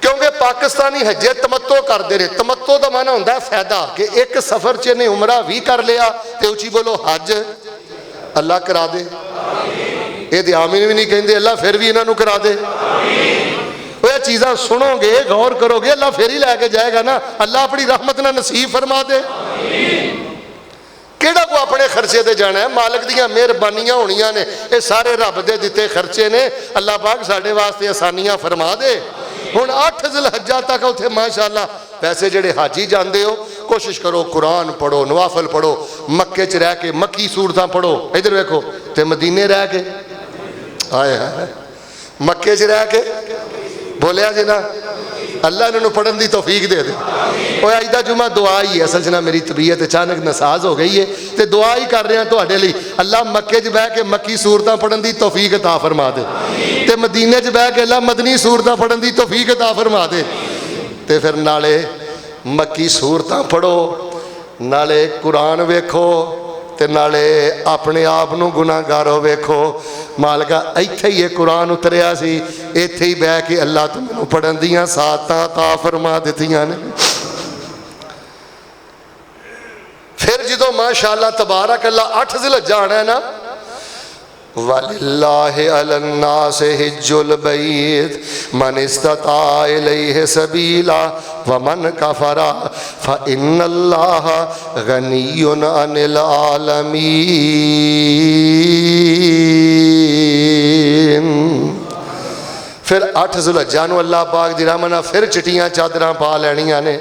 क्योंकि पाकिस्तानी हजे तमत्तो करते रहे। तमत्तो का माना होंदा फायदा कि एक सफर च इन्हें उमरा भी कर लिया, तो उची बोलो हज अल्लाह करा दे। ये आमीन भी नहीं कहते, अल्लाह फिर भी इन्हों करा दे। ये चीज़ां सुनोगे गौर करोगे, अल्लाह फिर ही लैके जाएगा ना, अल्लाह अपनी रहमत ना नसीब फरमा दे। केड़ा को अपने खर्चे ते जाना है, मालिक दियां मेहरबानियां होनियां ने, ये सारे रब दे दिते खर्चे ने, अल्लाह पाक साडे वास्ते आसानियां फरमा दे। हुण 8 ज़िलहज्जा तक उत्थे माशाअल्लाह वैसे जेडे हाजी जाते हो कोशिश करो कुरान पढ़ो, नवाफल पढ़ो, मक्के च रह के मक्की सूरतां पढ़ो, इधर वेखो, ते मदीने रह के आए है मक्के च रह के बोलिया जी ना, अल्लाह इन्होंने पढ़न की तौफीक दे दे। और अज का जुमा दुआ ही है, असल च ना मेरी तबीयत अचानक नसाज हो गई है, तो दुआ ही कर रहे हैं तुहाडे लई, अल्लाह मक्के च बह के मक्की सूरतां पढ़न की तौफीक अता फरमा दे, ते मदीने च बह के अल्लाह मदनी सूरतां पढ़न की तौफीक अता फरमा दे। ते फिर नाले मक्की सूरतां पढ़ो, नाले कुरान वेखो, ते नाले अपने आप नूं गुनाहगारों वेखो। मालका इत्थे ही ये कुरान उतरिया सी, इत्थे ही बह के अल्लाह तू मैनूं पढ़न दियां सातां अता फरमा दित्तियां ने। फिर जो माशाअल्लाह तबारक अल्लाह 8 ज़िलहज्जा आना है ना, वलिल्लाहि अलन्नास हिज्जुल बैत मन इस्तता इलैहि सबीला व मन कफरा फइन्नल्लाह गनियुन अनिल आलमीन। फिर 8 ज़िलहज्जा नूं अल्लाह पाक दी रहमत नाल फिर चिट्टियां चादरां पा लैणियां ने,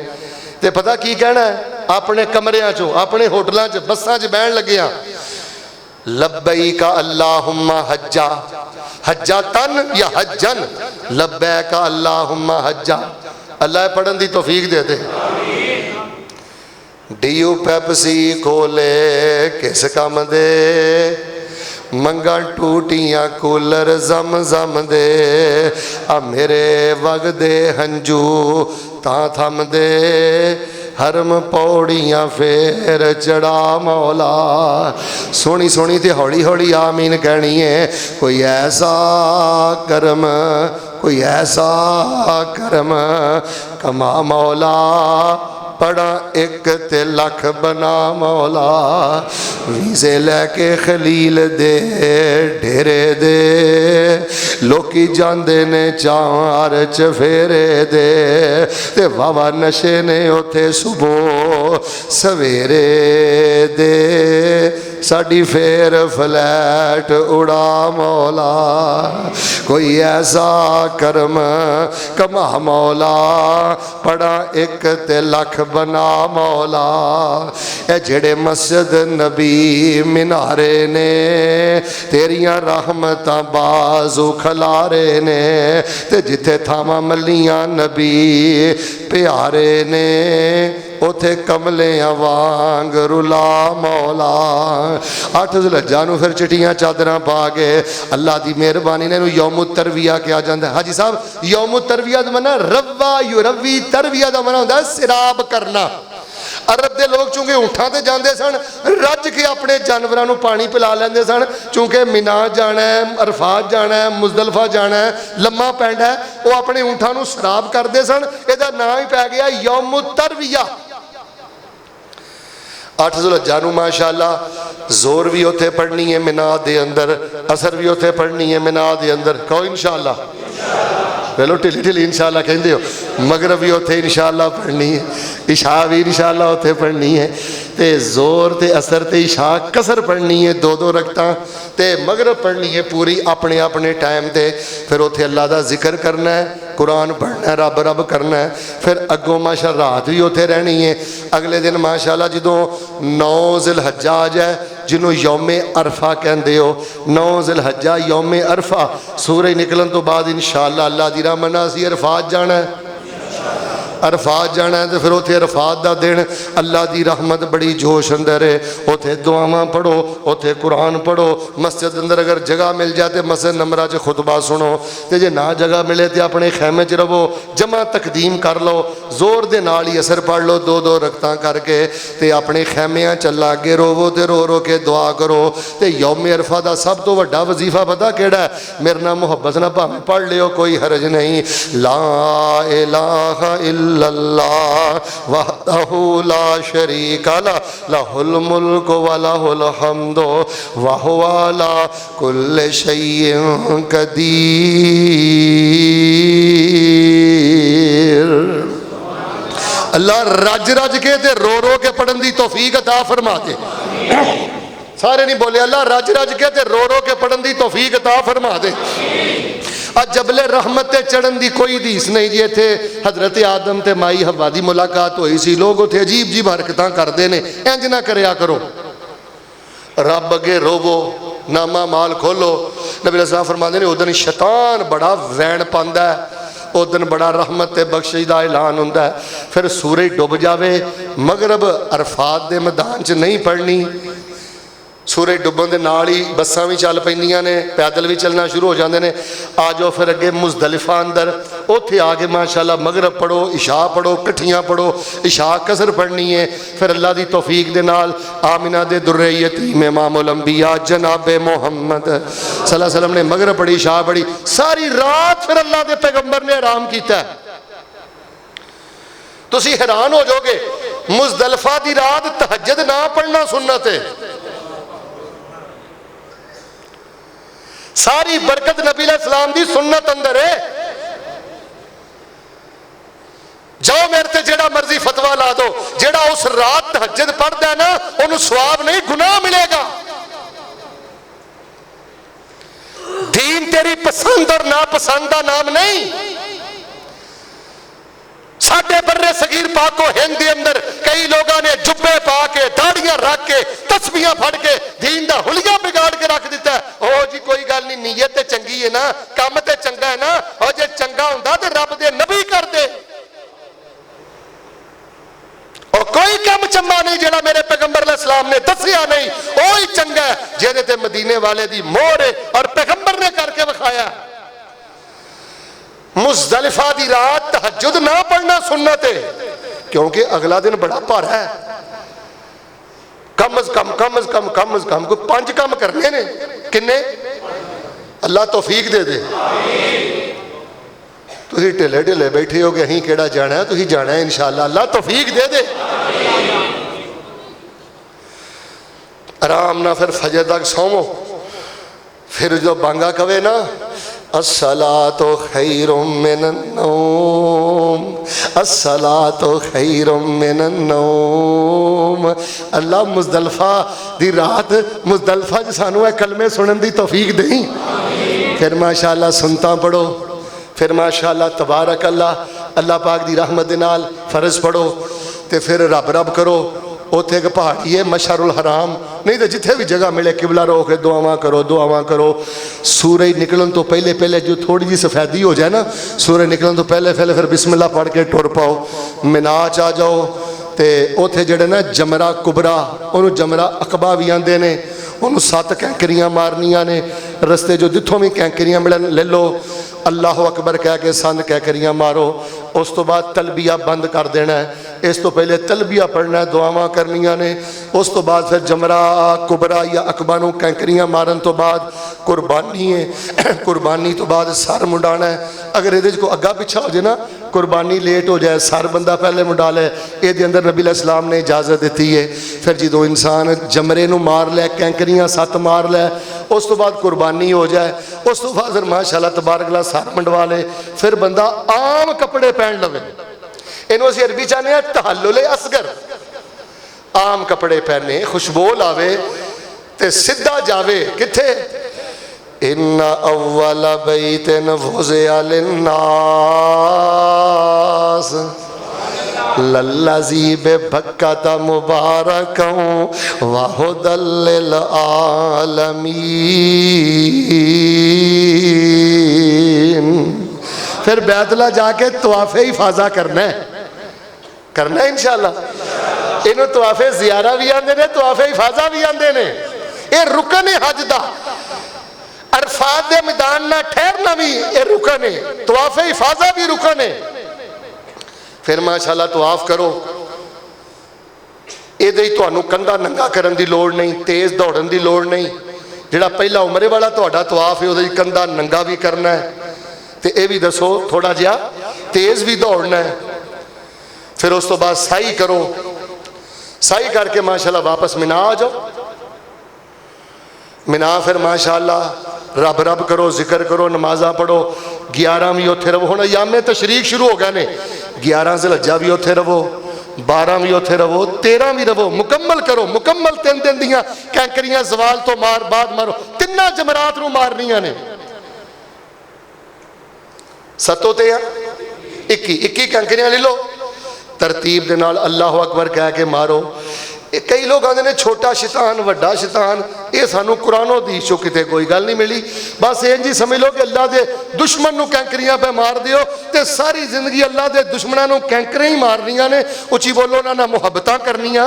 ते पता की कहना है, अपने कमरियां चों अपने होटलों च बसां च बहन लगिया लब्बैका अल्लाहुम्मा हज्जा, हज्जा तन या हज्जन, लब्बैका अल्लाहुम्मा हज्जा। अल्लाह पढ़न की तौफीक दे दे। डीयू पेप्सी खोले किस काम दे, मंगा टूटियां कूलर जम जम दे, आ मेरे वगदे हंजू ता थम दे, हरम पौड़ियां फेर चढ़ा मौला। सोनी सोनी ते हौली हौली आमीन कहनी है। कोई ऐसा करम, कोई ऐसा करम कमा मौला, पड़ा एक ते लख बना मौला। वीज़े लैके खलील दे डेरे दे, लोकी जांदे ने चार चफेरे दे ते वावा नशे ने उथे सुबह सवेरे दे साड़ी फेर फ्लैट उड़ा मौला कोई ऐसा करम कमा मौला पड़ा एक ते लख बना मौला ए जेड़े मस्जिद नबी मीनारे ने तेरियां रहमतां बाजू खलारे ने ते जिथे थावां मलियां नबी प्यारे ने उथे कमलियां वांग रुला मौला। 8 ज़ुल्हज्जा नूं फिर चिट्टियां चादरां पा के अल्लाह की मेहरबानी ने यौम तरविया कहा जाता है। हाजी साहब यौम तरविया का मना रवा युरवी तरविया का मना होता है सिराब करना। अरब के लोग चूंकि ऊँठां ते जाते सन रज के अपने जानवरों को पानी पिला लेंदे सन चूंकि मीना जाना है अरफात जाना है मुजदलफा जाना है लम्मा पैंदा है वो अपने ऊँठां को शराब करते सन। इसका नाम ही पै गया यौम तरविया। 8 ज़ुल्हज्जा नूं माशाअल्लाह जोर भी उत्थे पढ़नी है मिना दे अंदर असर भी उत्थे पढ़नी है मिना दे अंदर कहो इंशाअल्लाह पहलो ढिली ढिली इंशाअल्लाह कहते हो मगरब भी उत्थे इंशाअल्लाह पढ़नी है इशा भी इंशाअल्लाह उत्थे पढ़नी है ते जोर ते असर ते इशा कसर पढ़नी है 2-2 रकतां ते मगरब पढ़नी है पूरी अपने अपने टाइम ते फिर उत्थे अल्लाह दा जिक्र करना है कुरान पढ़ना है रब रब करना है फिर अगों माशा रात भी उत्थे रहनी है। अगले दिन माशाअल्लाह जदों 9 ज़िलहज्जा आ जाए जिन्हों यौमे अरफा कहते हो 9 ज़िलहज्जा यौमे अरफा सूरज निकलन तो बाद इंशाअल्लाह अल्लाह दी रहमत नाल असीं अरफात जाना है अरफात जाना है तो फिर उत्थे अरफात का दिन अल्लाह की रहमत बड़ी जोश अंदर है उत्थे दुआवां पढ़ो उत्थे कुरान पढ़ो मस्जिद अंदर अगर जगह मिल जाए तो मस्जिद नंबरा च खुतबा सुनो तो जे ना जगह मिले तो अपने खैमे च रवो जमा तकदीम कर लो जोर दे नाल ही असर पढ़ लो 2-2 रकतां करके ते अपने खैमियां च लागे रोवो तो रो रो के दुआ करो। तो यौम अरफा का सब तो वड्डा वजीफा पता केड़ा है मेरे नाल मुहब्बत ना भावें पढ़ लियो कोई हरज नहीं ला इलाहा इल्लल्लाह वहदहू ला शरीका लह लहुल मुल्कु व लहुल हम्दु व हुवा अला कुल्लि शैइन कदीर। अल्लाह रज रज के ते रो रो के पढ़न की तौफीक अता फरमा दे। सारे नहीं बोले अल्लाह रज रज के ते रो रो के पढ़न की तौफीक अता फरमा दे। अज जबले रहमत ते चढ़न की कोई हदीस नहीं जी। इत्थे हजरत आदम ते माई हवा की मुलाकात हुई सी लोग उत्थे अजीब जी हरकतां करते हैं इंज ना करया करो रब अगे रोवो नामा माल खोलो। नबी रसूल फरमाते हैं उस दिन शैतान बड़ा वैन पांदा है उस दिन बड़ा रहमत ते बख्शिश का ऐलान होंदा है। फिर सूरज डुब जावे मगरब अरफात के मैदान च नहीं पढ़नी सूरज डुबन के नाल ही बसां भी चल पैंदियां ने पैदल भी चलना शुरू हो जाते हैं। आ जाओ फिर अगे मुजदलिफा अंदर उत्थे आके माशाअल्लाह मगरब पढ़ो इशा पढ़ो कट्ठियां पढ़ो इशा कसर पढ़नी है। फिर अल्लाह की तौफीक दे नाल आमिना दे दुर्रे यतीम इमामुल अंबिया जनाबे मोहम्मद सल्लल्लाहु अलैहि वसल्लम ने मगरब पढ़ी इशा पढ़ी सारी रात फिर अल्लाह के पैगंबर ने आराम किया। तुसी हैरान हो जाओगे मुजदलिफा की रात तहज्जुद ना पढ़ना सुन्नत है। सारी बरकत नबी अलैहिस्सलाम दी सुन्नत अंदर है। जाओ मेरे ते जेड़ा मर्जी फतवा ला दो जेड़ा उस रात तहज्जुद पढ़दा है ना उन्हें सवाब नहीं गुनाह मिलेगा। दीन तेरी पसंद और नापसंद का नाम नहीं। साडे बर्रे सगीर पाको हिंद के अंदर कई लोगों ने जुब्बे पा के दाड़ियां रख के तस्बीहां फड़ के दीन का हुलिया बिगाड़ के रख दिता है। ओ जी कोई गल नहीं नीयत ते चंगी है ना काम ते चंगा है ना और जे चंगा हुंदा ते रब दे नबी कर दे। और कोई काम चंगा नहीं जेड़ा मेरे पैगंबर अलैहिस्सलाम ने दसिया नहीं ओ ही चंगा है जेदे ते मदीने वाले दी मोहर है और पैगंबर ने करके विखाया। मुजदलिफा दी रात तहज्जुद ना पढ़ना सुन्नत है क्योंकि अगला दिन बड़ा भारा है। कम अज कम कोई 5 काम करने ने किन्ने अल्लाह तौफीक दे दे। तुसी ढिले ढिले बैठे हो कि अहीं केड़ा जाना है तुसी जाना है इंशाअल्लाह अल्लाह तौफीक दे दे। आराम ना फिर फजर तक सोवो फिर जो बांगा कवे ना अस्सलातु खैरुम मिनन नौम, अस्सलातु खैरुम मिनन नौम। अल्लाह मुज़दलिफा दी रात मुज़दलिफा च सानू ए कलमे सुनन दी तौफीक देई। फिर माशाअल्लाह सुनता पढ़ो, फिर माशाअल्लाह तबारक अल्लाह, अल्लाह पाक दी रहमत दे नाल फर्ज पढ़ो, तो फिर रब रब करो। उत्थे एक पहाड़ी है मशरुल हराम, नहीं तो जिथे भी जगह मिले किबला रो के दुआवां करो, दुआवां करो। सूरज निकलन तो पहले पहले जो थोड़ी जी सफेदी हो जाए ना, सूरज निकलन तो पहले पहले फिर बिस्मिल्लाह पढ़ के टुर पाओ, मिना च आ जाओ। तो उत्थे जड़े ना जमरा कुबरा, उन्होंने जमरा अकबा भी आते ने, उन्होंने 7 कैंकरियां मारनियां ने। रस्ते जो जिथों भी कैंकरियां मिलन ले लो, अल्लाह अकबर कह के संद कैंकरियां मारो। उस तो बाद तलबिया बंद कर देना है, इस तो पहले तलबिया पढ़ना है, दुआवां करनियां ने। उस तो बाद फिर जमरा कुबरा या अकबा नूं कैंकरियां मारन तो बाद कुरबानी है, कुरबानी तो बाद सर मुंडाना है। अगर ये को अग्गा पिछा हो जाए ना, कुरबानी लेट हो जाए, सर बंदा पहले मुंडा लै, ये अंदर नबी इस्लाम ने इजाजत दी है। फिर जो इंसान जमरे नूं मार लै, कैंकरियां 7 मार लै, उस तो बाद कुरबानी हो जाए। उस तो बाद फिर माशाअल्लाह तबारक सर मंडवा ले, फिर बंदा आम कपड़े पहन लवे। इन्हों असीं अरबी चाहते हैं तहल्लुल असगर, आम कपड़े पहने, खुशबू लावे ते सीधा जावे किथे। इन्ना अव्वल बैतिन वुज़िअ लिन्नास लल्लज़ी बिबक्कत मुबारकन व हुदल लिल आलमीन। फिर बैतुल्ला जाके तवाफ़े इफ़ाज़ा करना है इंशाअल्लाह। इन्हों तवाफ़े ज़ियारा भी आते ने, तवाफ़े इफ़ाज़ा भी आते ने। ये रुकन है हज दा, अरफात दे मैदान ना ठहरना भी ये रुकन है, तवाफ़े इफ़ाज़ा भी रुकन है। फिर माशाअल्लाह तवाफ़ करो, ये तुहानू कंधा नंगा करन दी लोड़ नहीं, तेज़ दौड़न दी लोड़ नहीं। जिहड़ा पहला उमरे वाला तुहाडा तवाफ़ है, उहदे कंधा नंगा भी करना है, तो यह भी दसो थोड़ा जिहा तेज़ भी दौड़ना है। फिर उस तो बाद साई करो, साई करके माशाअल्लाह वापस मिना आ जाओ। मिना फिर माशाअल्लाह रब रब करो, जिक्र करो, नमाजा पढ़ो। 11 भी उत्थे रवो। हुण यामे तशरीक शुरू हो गए ने, 11 ज़िलहज्जा भी उत्थे रवो, 12 भी उत्थे रवो, 13 भी रवो। मुकम्मल करो, मुकम्मल 3 दिन दियां कैंकरियां जवाल तो बाद मारो। 3 जमरात नूं मारनियां ने। 7 ते 21 कैंकरियां ले लो, तरतीब के नाल अल्लाह अकबर कह के मारो। कई लोग आते हैं छोटा शैतान वड्डा शैतान, ये सानू कुरानो हदीस चो किते कोई गल नहीं मिली। बस इंज ही समझ लो कि अल्लाह के दुश्मन नूं कैंकरियां पे मार दियो, तो सारी जिंदगी अल्लाह के दुश्मनों नूं कैंकरियां ही मारनियां ने। उची बोलो, उन्हां नाल मुहब्बतां करनियां।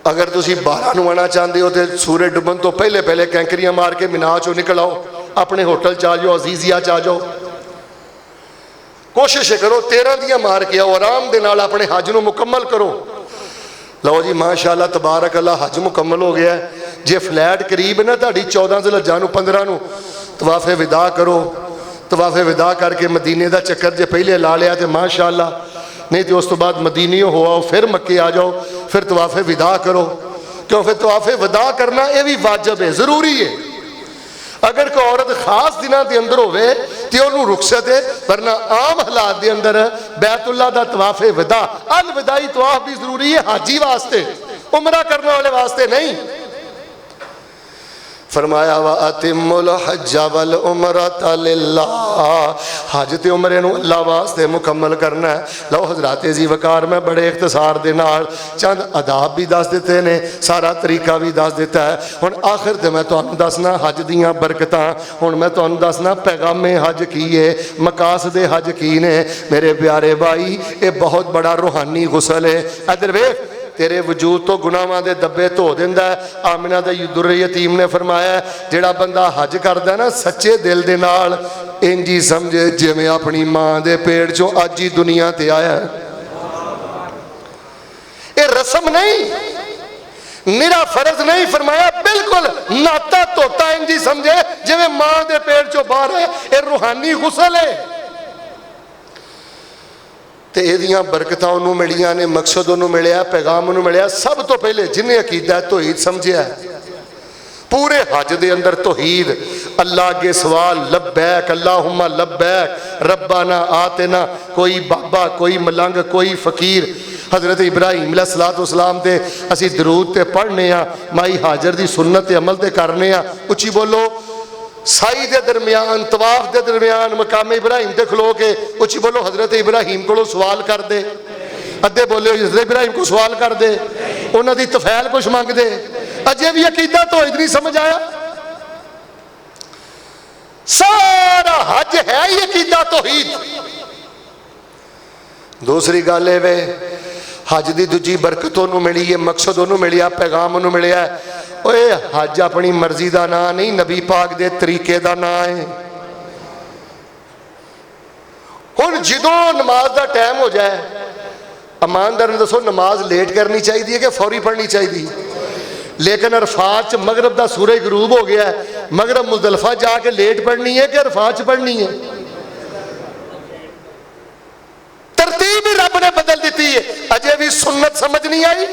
अगर तुसी 12 नूं आना चाहते हो तो सूरज डुबन तो पहले पहले कैंकरियां मार के मिना चो निकल आओ, अपने होटल च आ जाओ, अजीजिया च आ जाओ। कोशिश करो 13 दियां मार के आओ, आराम दे नाल अपने हज नूं मुकम्मल करो। लो जी माशाअल्लाह तबारक अल्लाह, हज मुकम्मल हो गया। जे फ्लैट करीब है ना तुहाडी 14 ज़िलहज्जा नूं 15 नूं तवाफ़े विदा करो। तवाफ़े विदा करके मदीने का चक्कर जे पहले ला लिया तो माशाअल्लाह, नहीं तो उस तो बाद मदीने हो आओ, फिर मक्के आ जाओ, फिर तवाफ़े विदा करो। क्यों? फिर तवाफ़े विदा करना यह भी वाजिब है, ज़रूरी है। अगर कोई औरत खास दिनों के अंदर होवे तो उन्होंने रुखसत है, वरना आम हालात के अंदर बैतुल्ला दा तवाफ़े विदा, अल विदाई तवाफ भी जरूरी है हाजी वास्ते, उमरा करने वाले वास्ते नहीं। फरमाया व अतिमुल हज वल उमरता लिल्लाह, हज ते उमरे नूं अल्लाह वास्ते मुकम्मल करना है। लो हजरात जी वकार मैं बड़े इख्तिसार दे नाल चंद आदाब भी दस दिते ने, सारा तरीका भी दस दिता है। हुण आखिर ते मैं तुहानूं दसना हज दीयां बरकतां। हुण मैं तुहानूं दसना पैगामे हज की है, मकासदे हज की ने। मेरे प्यारे भाई, ये बहुत बड़ा रूहानी गुसल है। इधर वेख, तेरे वजूद तो गुनाहां दे दब्बे धो दिंदा है। आमिना दा दुर्र यतीम ने फरमाया, जिहड़ा बंदा हज करदा ना सच्चे दिल दे नाल, इंज ही समझे जिवें अपनी मां दे पेट चों अज ही दुनिया ते आया है। ये रस्म नहीं, निरा फर्ज नहीं। फरमाया बिल्कुल नाता धोता, इंज ही समझे जिवें मां दे पेट चों बाहर है। ये रूहानी गुसल है। तो यदियाँ बरकत उन्होंने मिलिया ने, मकसद उन्होंने मिले, पैगाम उन्होंने मिले। सब तो पहले जिन्हें अकीदा तौहीद समझिया, पूरे हज के अंदर तौहीद अल्लाह के सवाल लब्बैक अल्लाहुम्मा लब्बैक रब्बाना आतेना, कोई बाबा कोई मलंग कोई फकीर। हज़रत इब्राहिम अलैहिस्सलाम ते असी दरूद ते पढ़ने आ, माई हाजर दी सुन्नत ते अमल ते करने आ। उच्ची बोलो। साई दे दरमियान तवाफ दे दरमियान मकाम इब्राहिम ते खलो के उच्ची बोलो हज़रत इब्राहिम को सवाल कर दे। अद्धे बोले हज़रत इब्राहिम को सवाल कर दे, उन्हों की तफैल कुछ मंग दे। अजे भी अकीदा तो नहीं समझ आया। सारा हज है ही अकीदा तौहीद। दूसरी गल है वे हज की दूजी बरकत उन्होंने मिली है, मकसद उन्होंने मिलिया, पैगाम उन्होंने मिलिया। ओए हज अपनी मर्जी का ना नहीं, नबी पाक दे तरीके का ना है। हुण जदों नमाज का टाइम हो जाए, ईमानदार ने दसो नमाज लेट करनी चाहिए कि फौरी पढ़नी चाहिए? लेकिन अरफात च मगरब का सूरज गरूब हो गया है, मगरब मुजदलिफा जाके लेट पढ़नी है कि अरफात च पढ़नी है? तरतीब ही रब ने बदल दी है, अजे भी सुन्नत समझ नहीं आई।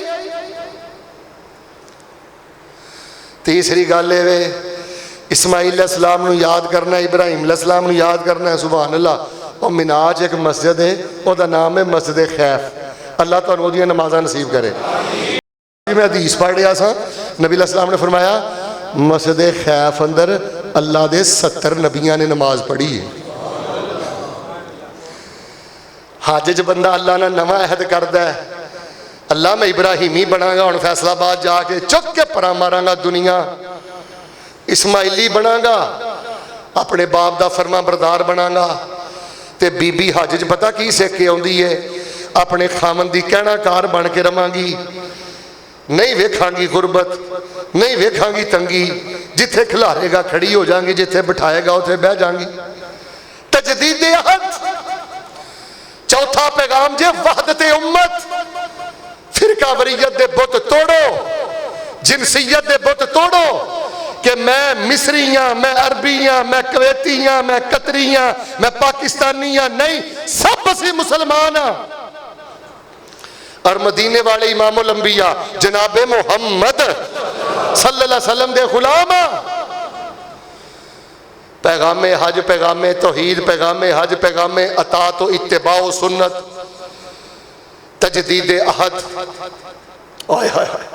तीसरी गल वे इस्माइल अलैहिस्सलाम याद करना, इब्राहिम अलैहिस्सलाम याद करना है। सुभान अल्लाह। और मिनाज एक मस्जिद है, उसका नाम है मस्जिद खैफ। अल्लाह तुहानू ओहदियां नमाज़ां नसीब करे। मैं हदीस पढ़ रहा सा, नबी अलैहिस्सलाम ने फरमाया मस्जिद खैफ अंदर अल्लाह के 70 नबियां ने नमाज पढ़ी है। हज च बंदा अल्लाह ने नवा अहद करता है, अल्लाह मैं इब्राहिमी बनागा, हुण फैसलाबाद जाके चुक के परा मारांगा दुनिया, इस्माइली बनागा, अपने बाप का फरमा बरदार बनागा। ते बीबी हज च पता की सिख के आउंदी है, अपने खामन की कहनाकार बन के रवांगी, नहीं वेखांगी गुरबत, नहीं वेखांगी तंगी, जिथे खिलारेगा खड़ी हो जाएंगी, जिथे बिठाएगा उथे बह जाएंगी। तजदीद अहद। चौथा पैगाम जे वहदत उम्मत। फिरका वरीयत दे बुत तोड़ो, जिनसियत दे बुत तोड़ो कि मैं मिस्री हाँ, मैं अरबी हाँ, मैं कुवैती हाँ, मैं कतरी हाँ, मैं पाकिस्तानी हाँ। नहीं, सब असी मुसलमान हाँ। और मदीने वाले इमामुल अंबिया जनाबे मोहम्मद सल्लल्लाहु अलैहि वसल्लम दे गुलाम। पैगामे हज पैगामे तौहीद, पैगामे हज पैगामे अतात व इत्तिबाउ सुन्नत, तजदीद अहद। ओए हाय हाय।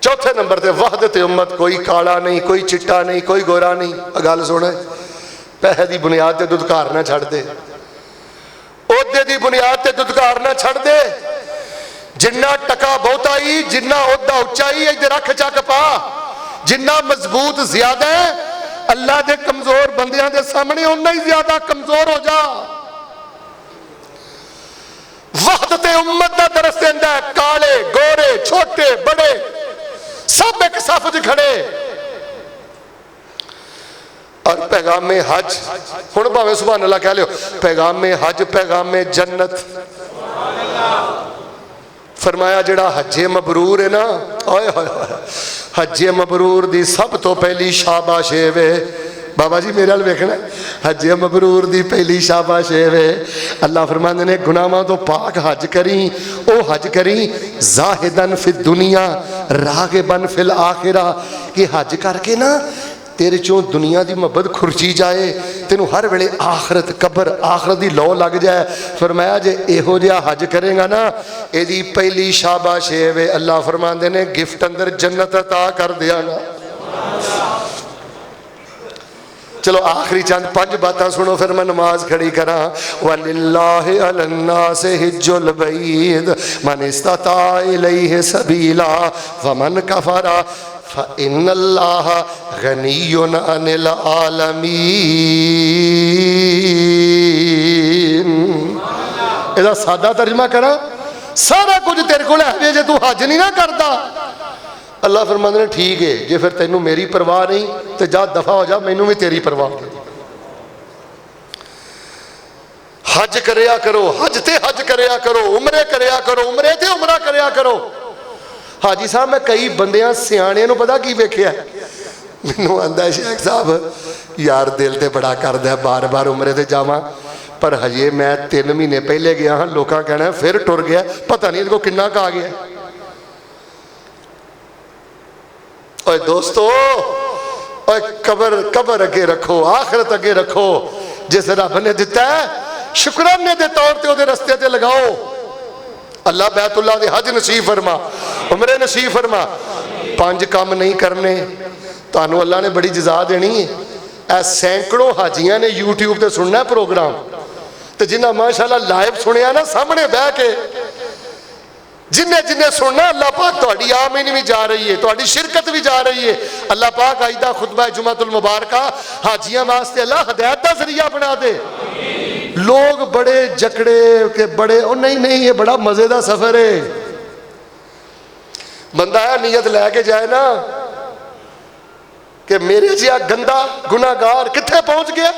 चौथे नंबर पे वहदत उम्मत। कोई काला नहीं, कोई चिट्टा नहीं, कोई गोरा नहीं। गल सुन, पैसे की बुनियाद ते दुदकारना छड़ दे, ओहदे की बुनियाद ते दुदकारना छड़ दे। जिन्ना टका बहुता ही, जिन्ना ओहदा उच्चा ही, इधर रख चक पा। जिन्ना मजबूत ज्यादा है, अल्लाह के कमजोर बंदियां के सामने उन्ना ही ज्यादा कमजोर हो जा। वहदत उम्मत का दरस देता है। काले गोरे छोटे बड़े सब एक सफ च खड़े। और पैगामे हज, हुण भावें सुभान अल्लाह कह लो, पैगामे हज पैगामे जन्नत। फरमाया जिहड़ा हजे मबरूर है ना, ओए होए हजे मबरूर दी सब तो पहली शाबाश वे बाबा जी मेरे वाल वेखना, हजे मबरूर दी पहली शाबाश वे। अल्लाह फरमांदे ने गुनाहां तो पाक हज करी, ओ हज करी जाहिदन फिद दुनिया रागिबन फिल आखिरा, कि हज करके ना तेरे चों दुनिया की मुहब्बत खुरची जाए, तेनू हर वेले आखरत कबर आखरत की लौ लग जाए। फरमाया जे इहो जिहा हज करेगा ना, एदी पहली शाबाश वे, अल्लाह फरमांदे ने गिफ्ट अंदर जन्नत अता कर दियागा। चलो आखिरी चंद 5 बातें सुनो, फिर मैं नमाज खड़ी करा। वलिल्लाहि अलन्नासि हिज्जुल बैत मन इस्तता इलैहि सबीला वमन कफरा फ़इन्नल्लाह गनिय्युन अनिल आलमीन। इसदा सादा तर्जमा करा, सारा कुछ तेरे को है, जे तू हज नहीं ना करता। अल्लाह फरमांदे ने ठीक है, जे फिर तेनू मेरी परवाह नहीं तो जा दफा हो जा, मैनू भी तेरी परवाह नहीं। हज करया करो, हज ते हज करया करो, उमरे करया करो, उमरे ते उमरा करया करो। हाजी साहब मैं कई बंदियां सियाणियां नू पता की वेख्या, मैनू आंदा शेख साहब यार दिल ते बड़ा करदा बार बार उमरे ते जावां, पर हजे मैं 3 महीने पहले गया हाँ, लोकां कहना फिर टुर गया, पता नहीं इहदे को किन्ना का आ गया। ओए दोस्तों, और कबर कबर अगे रखो, आखिरत अगे रखो। जिस रब ने दिता है शुक्राने के तौर पर उहदे रस्ते ते लगाओ। अल्लाह बैतुल्लाह दे हज नसीब फरमा, उमरे नसीब फरमा। 5 काम नहीं करने, तानू अल्लाह ने बड़ी जजा देनी है। ऐ सैकड़ों हाजियां ने यूट्यूब ते सुनना प्रोग्राम, तो जिन्हें माशाअल्लाह लाइव सुनिया ना सामने बह के, जिन्हें जिन्हें सुनना अल्लाह पाक तुहाडी आमीन भी जा रही है, तुहाडी शिरकत भी जा रही है। अल्लाह पाक अज दा खुतबा जुमातुल मुबारका हाजियां वास्ते अल्लाह हदायत का जरिया बना दे। लोग बड़े जकड़े के बड़े ओ नहीं नहीं, ये बड़ा मजे का सफर है। बंदा है नीयत लैके जाए ना कि मेरे जिहा गंदा गुनाहगार कित्थे पहुंच गया,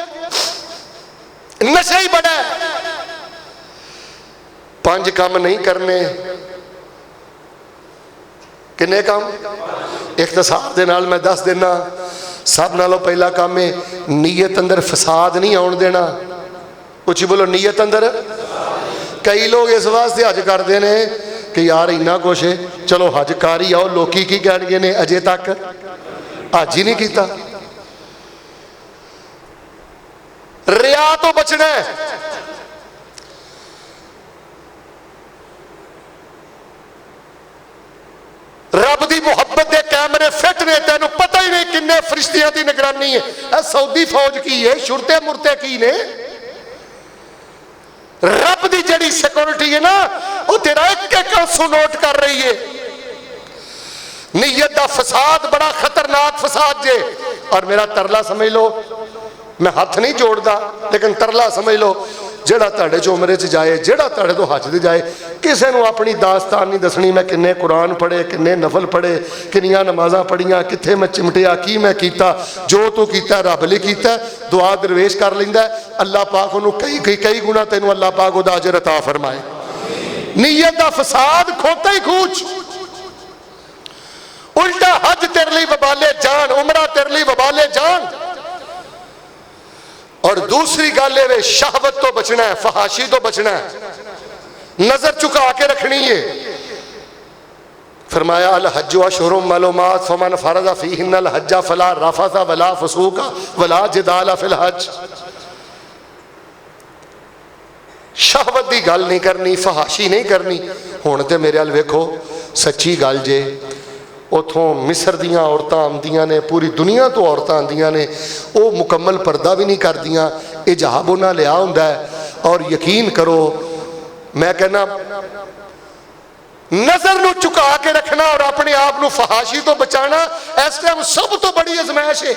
नशा ही बड़ा है। 5 काम नहीं करने, किन्ने काम इख्तिसार दे नाल मैं दस देना। सब नालों पहला काम है नीयत अंदर फसाद नहीं आउण देना। उची बोलो, नीयत अंदर। कई लोग इस वास्ते हज करते हैं कि यार इन्ना कुछ है, चलो हज कर ही आओ, लोकी की कहणगे ने, अजे तक हज ही नहीं किया। रिया तो बचना है। रब की मुहब्बत के कैमरे फिट ने, तेन पता ही नहीं किन्ने फरिश्तियां की निगरानी है। सऊदी फौज की है, शुरते मुरते की ने। रब की जड़ी सिक्योरिटी है ना, वो तेरा एक एक आंसू नोट कर रही है। नीयत का फसाद बड़ा खतरनाक फसाद जे। और मेरा तरला समझ लो, मैं हाथ नहीं जोड़ता, लेकिन तरला समझ लो, जेड़ा तुहाडे च उमरे च जाए, जेड़ा तुहाडे तो हज दे जाए, किसी ने अपनी दास्तान नहीं दसनी मैं किन्ने कुरान पढ़े, किन्ने नफल पढ़े, किन्नियां नमाज़ां पढ़ियां, कित्थे मैं चिमटिया, की मैं कीता। जो तू कीता रब लई कीता, दुआ दरवेश कर लैंदा। अल्लाह पाक उहनूं कई गुना तैनूं अल्लाह पाक उहदा अजर अता फरमाए। नीयत दा फसाद खोता ही खूच। उल्टा हज तेरे लिए वबाले जान, उमरा तेरे लिए वबाले जान। और दूसरी गल है शहवत तो बचना है, फहाशी तो बचना है, नजर चुका के रखनी है। फरमाया अल हज्जु अशहुरुम मालूमात फमन फरज़ फीहिन्नल हज्ज फला रफसा वला फसूका वला जिदाल फिल हज। शहवत की गल नहीं करनी, फहाशी नहीं करनी। हुण ते मेरे अल वेखो, सच्ची गल जे, उतों मिस्र दियां औरतां आंदियां ने, पूरी दुनिया तो औरतां आंदियां ने, वो मुकम्मल पर्दा भी नहीं करदियां, हिजाब उन्हां लिया हुंदा है। और यकीन करो, मैं कहना नजर नूं झुका के रखना और अपने आप नूं फहाशी तो बचाना इस टाइम सब तो बड़ी आजमाइश है।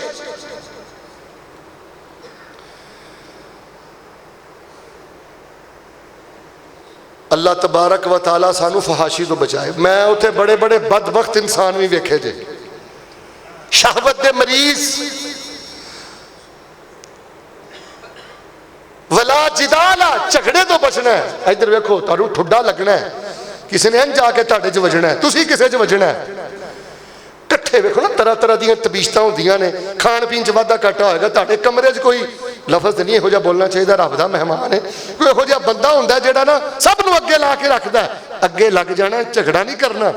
अल्लाह तबारक व तआला सानू फहाशी तो बचाए। मैं उत्थे बड़े बड़े बदबख्त इंसान भी वेखे जे, शहवत दे मरीज। वला जिदाला, झगड़े तो बचना है। इधर वेखो, तुहानू ठुड्डा लगना है, किसी ने इंज आके तुहाडे च वजना है, तुसी किसे च वजना है। कट्ठे वेखो ना, तरह तरह दी तबीशतां होंदियां ने। खाण पीण च वाधा घाटा होएगा, तुहाडे कमरे च कोई लफज नहीं इहो जिहा बोलना चाहिए, रब दा मेहमान है। कोई इहो जिहा बंदा हुंदा जिहड़ा ना सब नूं अगे ला के रखदा है, अगे लग जाना, झगड़ा नहीं करना।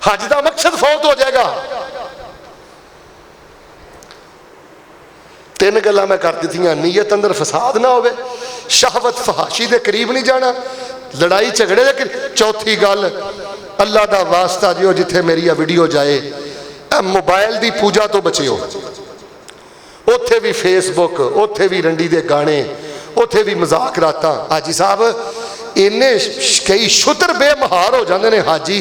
हज दा मकसद फौत हो जाएगा। 3 गल्लां मैं कर दित्तियां, नीयत अंदर फसाद ना होवे, शहवत फहाशी दे करीब नहीं जाना, लड़ाई झगड़े दे करीब। चौथी गल, अल्लाह दा वास्ता जियो, जिथे मेरी यह वीडियो जाए, मोबाइल दी पूजा तो बचियो। उत्थे भी फेसबुक, उत्थे भी रंडी दे गाने, उत्थे भी मजाक रातां। हाजी साहब इन्ने कई शुतर बेमहार हो जाते हैं हाजी,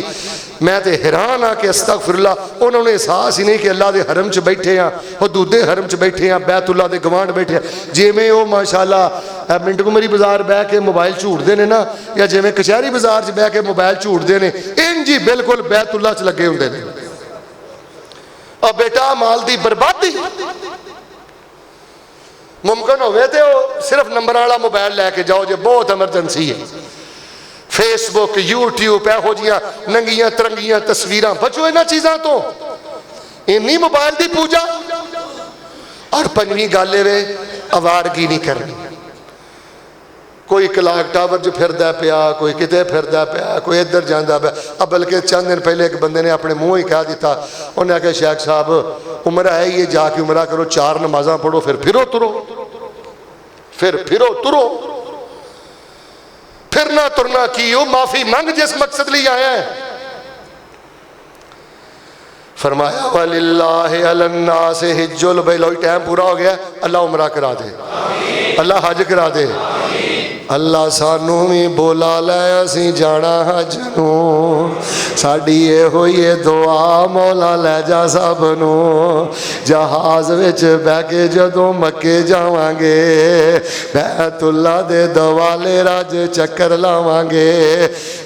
मैं तो हैरान हाँ कि अस्तगफिरुल्लाह, उन्होंने एहसास ही नहीं कि अल्लाह के हरम च बैठे हाँ, हदूदे हरम च बैठे हाँ, बैतुल्लाह के गवांढ बैठे हैं। जिमें वो माशाअल्लाह मिंट कुमरी बाजार बह के मोबाइल झूटते हैं ना, या जिमें कचहरी बाजार च बह के मोबाइल झूटते हैं, इंज ही बिल्कुल बैतुल्लाह च लगे होंगे ने। और बेटा माल की बर्बादी मुमकिन होवे तो सिर्फ नंबर वाला मोबाइल लैके जाओ जो बहुत एमरजेंसी है। फेसबुक, यूट्यूब, यहो जिहियां नंगियां तरंगियां तस्वीरां, बचो इन्हां चीज़ों तो। इन्नी मोबाइल की पूजा। और 5वीं गल वे, आवारगी नहीं करनी। कोई क्लाक टावर च फिरदा पिया, कोई किते फिरदा पिया, कोई इधर जाता पिया। अब बल्कि चंद दिन पहले एक बंदे ने अपने मूँह ही कह दिता, उन्हें आख्या शेख साहब उम्र है ही जाके उम्र करो, 4 नमाजा पढ़ो, फिर फिरो तुरो, फिर फिरो तुरो। फिरना तुरना की हो, माफी मंग जिस मकसद लिए आया है। फरमाया वलिल्लाहि अलन्नास हिज्जुल बैत, लो टाइम पूरा हो गया, अल्लाह उमरा करा दे, अल्लाह हज करा दे, अल्लाह सानू भी बोला लै असी जाना हज नूं। साडी इहो ही दुआ, मौला लै जा सब नूं। जहाज विच बह के जदों मक्के जावांगे, बैतुल्ला दे दवाले रज चक्कर लावांगे,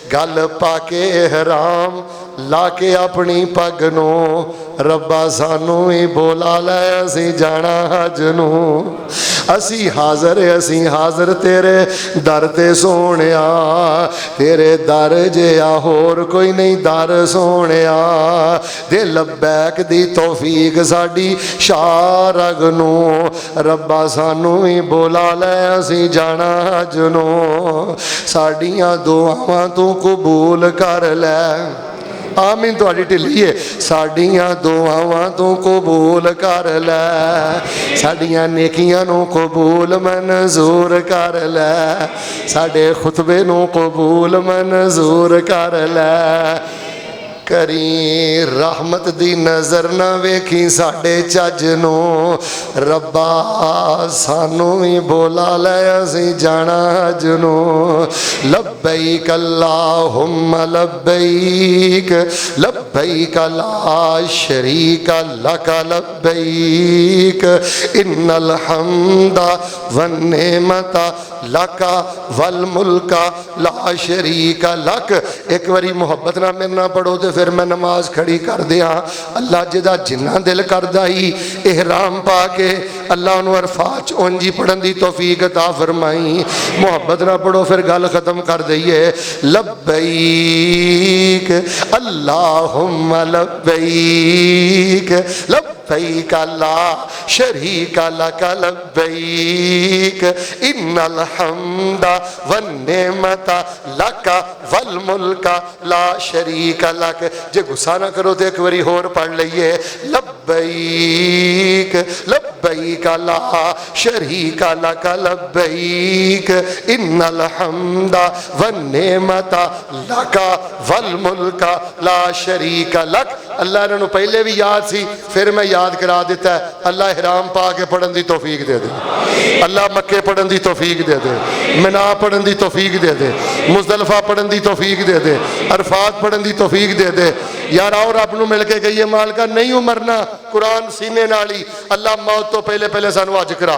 गल पाके हराम ला के अपनी पग नूं, रब्बा सानू ही बोला लै असी जाना हज नूं। असी हाज़र तेरे दर ते सोहणिया, तेरे दर जिहा होर कोई नहीं दर सोहणिया। दे लब्बैक दी तौफीक साडी शारग नूं, रब्बा सानू ही बोला लै असी जाना हज नूं। साडियां दुआवां तू कबूल कर लै, आमीन तुहाडी ढिली है। साडियां दुआवां तू कबूल कर लै, साडियां नेकियां नू कबूल मंजूर कर लै, साडे खुतबे नू कबूल मंजूर कर लै। करी रहमत दी नज़र ना वेखी साडे चज नू, रब्बा सानू भी बोला लै असी जाना हज नू। लब्बैक अल्लाहुम्मा लब्बैक, लब्बैक ला शरीक लक लब्बैक, इन्नल हम्दा वन नेमता लका वल मुल्का ला शरीक लक। एक बारी मुहब्बत ना मेरे ना पढ़ो तो फिर मैं नमाज खड़ी कर दिया। अल्लाह जिदा जिन्ना दिल करदा ही एहराम पा के अल्लाह उन्होंने अरफात उंजी पढ़न की तौफीक अता फरमाई। मुहब्बत ना पढ़ो फिर गल खत्म कर दईए। लब्बैक अल्लाहुम्मा लब्बैक, लब्बैक ला शरीक लक लब्बैक, इन्नल हम्दा वन नेमता लका वल मुल्का ला शरीक लक। जे गुस्सा ना करो तो एक बारी होर पढ़ लीए। लब्बैक लब्बैक ला शरीक लक लब्बैक, इन्नल हम्दा वन नेमता लका वल मुल्का ला शरीक लक। अल्लाह इन्होंने पहले भी याद सी, फिर मैं याद करा दिता है। अल्लाह हिराम पा के पढ़न की तौफीक दे दे, अल्लाह मक्के पढ़न की तौफीक दे दे, मिना पढ़न की तौफीक दे दे, मुजदलफा पढ़न की तौफीक दे दे, अरफात पढ़न की तौफीक दे दे। यार आओ रब नूं मिल के कहिए मालका नहीं मरना कुरान सीने नाल ही। अल्लाह मौत तो पहले पहले सानू हज करा।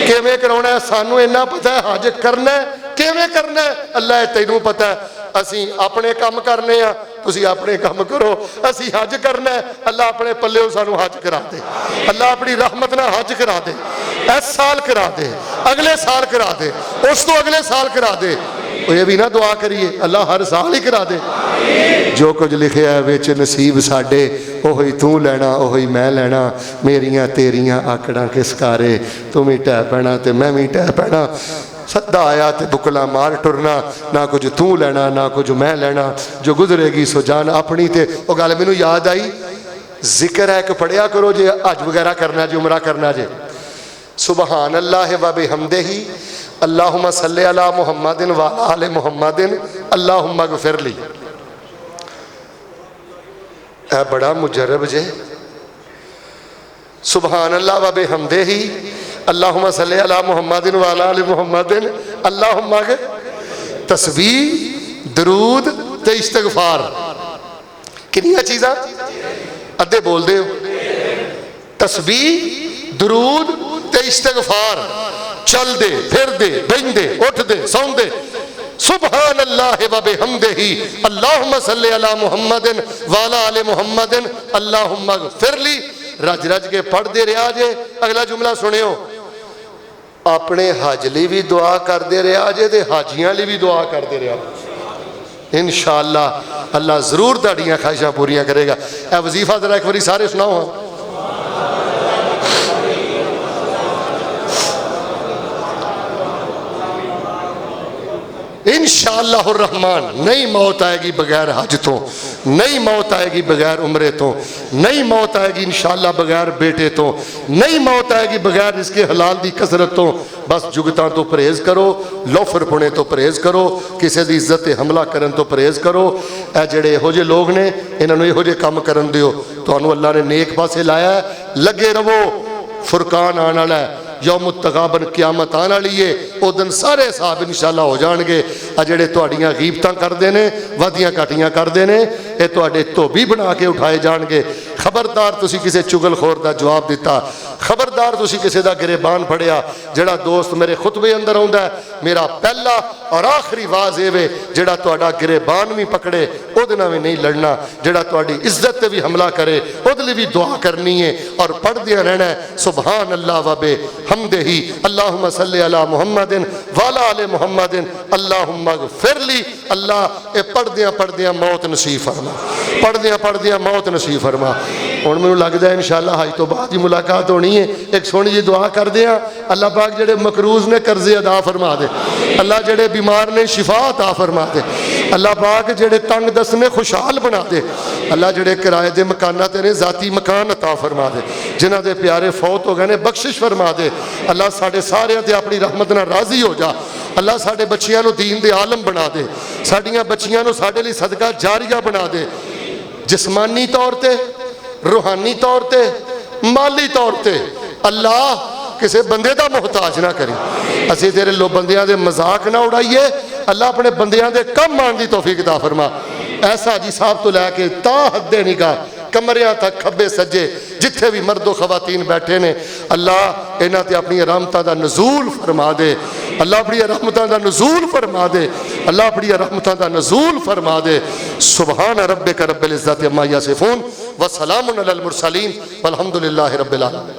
किवें कराउणा है सानू इन्ना पता है, हज करना है किवें करना है अल्लाह तैनू पता है। असी अपने काम करने आ, तुसी अपने काम करो। असी हज करना है, अल्लाह अपने पल्ले सानू हज करा दे। अल्लाह अपनी रहमत ना हज करा दे, इस साल करा दे, अगले साल करा दे, उस तो अगले साल करा दे। ये भी ना दुआ करिए अल्लाह हर साल ही करा दे। जो कुछ लिखिया है विच नसीब साडे, ओही तू लैना ओही मैं लैना। मेरियां तेरियां आकड़ां किस कारे, तुम ही टह पैना ते मैं भी टह पैना। सदा आया तो बुकला मार टुरना, ना कुछ तू लेना ना कुछ मैं लेना। जो गुजरेगी सो जान अपनी। ते वो गल मैनू याद आई, जिक्र है कि पढ़िया करो जे हज वगैरह करना जे उमरा करना जे। सुबहान अल्लाह व बिहम्दिही अल्लाहुम्मा सल्ली अला मुहम्मदिन व अला आलि मुहम्मदिन अल्लाहुम्मा गफिरली। ऐ बड़ा मुजरब जे। सुबहान अल्लाह व बिहम्दिही अल्लाहुम्मा सल्ली अला मुहम्मदिन व अला आलि मुहम्मदिन अल्लाहुम्मा। तस्बीह दरूद ते इस्तगफार कितनी चीज़ां अद्धे बोल दे हो। तस्बीह दरूद ते इस्तगफार, चल दे फिर दे बहिंदे उठदे सौंदे। सुबहान अल्लाह व बिहम्दिही अल्लाहुम्मा सल्ली अला मुहम्मदिन व अला आलि मुहम्मदिन अल्लाहुम्मा गफिरली। रज रज के पढ़ते रहा जे। अगला जुमला सुनियो, अपने हज लिए भी दुआ करते रहा जे ते हाजियां लिए भी दुआ करते रहा। इंशाअल्लाह अल्लाह जरूर तुहाडियां ख्वाहिशां पूरियां करेगा। यह वजीफा जरा एक बारी सारे सुनाओ। इंशाअल्लाह रहमान नई मौत आएगी बगैर हज तो, नई मौत आएगी बगैर उम्रे तो, नई मौत आएगी इंशाअल्लाह बगैर बेटे तो, नई मौत आएगी बगैर इसके हलाल दी कसरत तो। बस जुगतां तो परहेज करो, लोफर पुणे तो परहेज करो, किसी की इज्जत ते हमला करन तो परहेज करो। ए जेड़े इहो जे लोग ने इन्हां नूं इहो जे काम करन दिओ, तुहानूं अल्लाह ने नेक पासे लाया है, लगे रवो। फुरकान आने वाला है, यौम तगाबन क्यामत आने वाली है, उस दिन सारे हिसाब इंशाअल्लाह हो जाएंगे। आ जेड़े तुहाड़ियां गीबतां करदे ने, वादियां घाटियां करदे ने, ये तुहाडे धोबी बना के उठाए जाएंगे। खबरदार तुसी किसी चुगलखोर का जवाब दिता, खबरदार तुसी किसी का गिरेबान फड़िया। जेड़ा दोस्त मेरे खुतबे अंदर आउंदा है, मेरा पहला और आखिरी वाज ये वे, जेड़ा तुहाडा गिरेबान भी पकड़े उहदे नाल भी नहीं लड़ना, जेड़ा तुहाडी इज्जत ते भी हमला करे उहदे लई भी दुआ करनी है और पढ़दे रहना है सुभान अल्लाह व बे हमदिही अल्लाहुम्मा सल्ली अला मुहम्मदिन वाला आले मुहम्मदिन अल्लाहुम्मा गफिरली। अल्लाह ये पढ़दियां पढ़दियां मौत नसीब फरमा, पढ़दियां पढ़दियां मौत नसीब फरमा। हुण मैनूं लगदा है इंशाअल्लाह हज तो बाद ही मुलाकात होनी है। एक सोहनी जी दुआ करदे आ, अल्लाह पाक जेड़े मकरूज ने कर्जे अदा फरमा दे, अल्लाह जेड़े बीमार ने शिफा अता फरमा दे, अल्लाह पाक जेड़े तंग दस्त ने खुशहाल बना दे, अल्लाह जेड़े किराए दे मकाना ते ने जाती मकान अता फरमा दे, जिन्हां दे प्यारे फौत हो गए ने बख्शिश फरमा दे। अल्लाह साडे सारियां ते अपनी रहमत नाल राजी हो जा। अल्लाह साडे बच्चियां नूं दीन दे आलम बना दे, साडियां बच्चियां नूं साडे लई सदका जारिया बना दे, जिस्मानी तौर ते, रूहानी तौर ते, माली तौर ते। अल्लाह किसी बंदे का मुहताज ना करी, असीं तेरे लो बंदियां दे मजाक ना उड़ाइए। अल्लाह अपने बंदियां दे कम आने की तौफीक अता फरमा। ऐसा जी साहब तो लैके ता हद्दे निगाह कमरियां तक खब्बे सज्जे जिथे भी मर्दो खवातीन बैठे ने, अल्लाह इन्हां ते अपनी रहमतां दा नज़ूल फरमा दे, अल्लाह अपनी रहमतां दा नज़ूल फरमा दे, अल्लाह अपनी रहमतां दा नज़ूल फरमा दे। सुभान रब्बिक रब्बिल इज्जति अम्मा यसिफून व सलामुन अलल मुरसलीन वल्हम्दुलिल्लाहि रब्बिल आलमीन।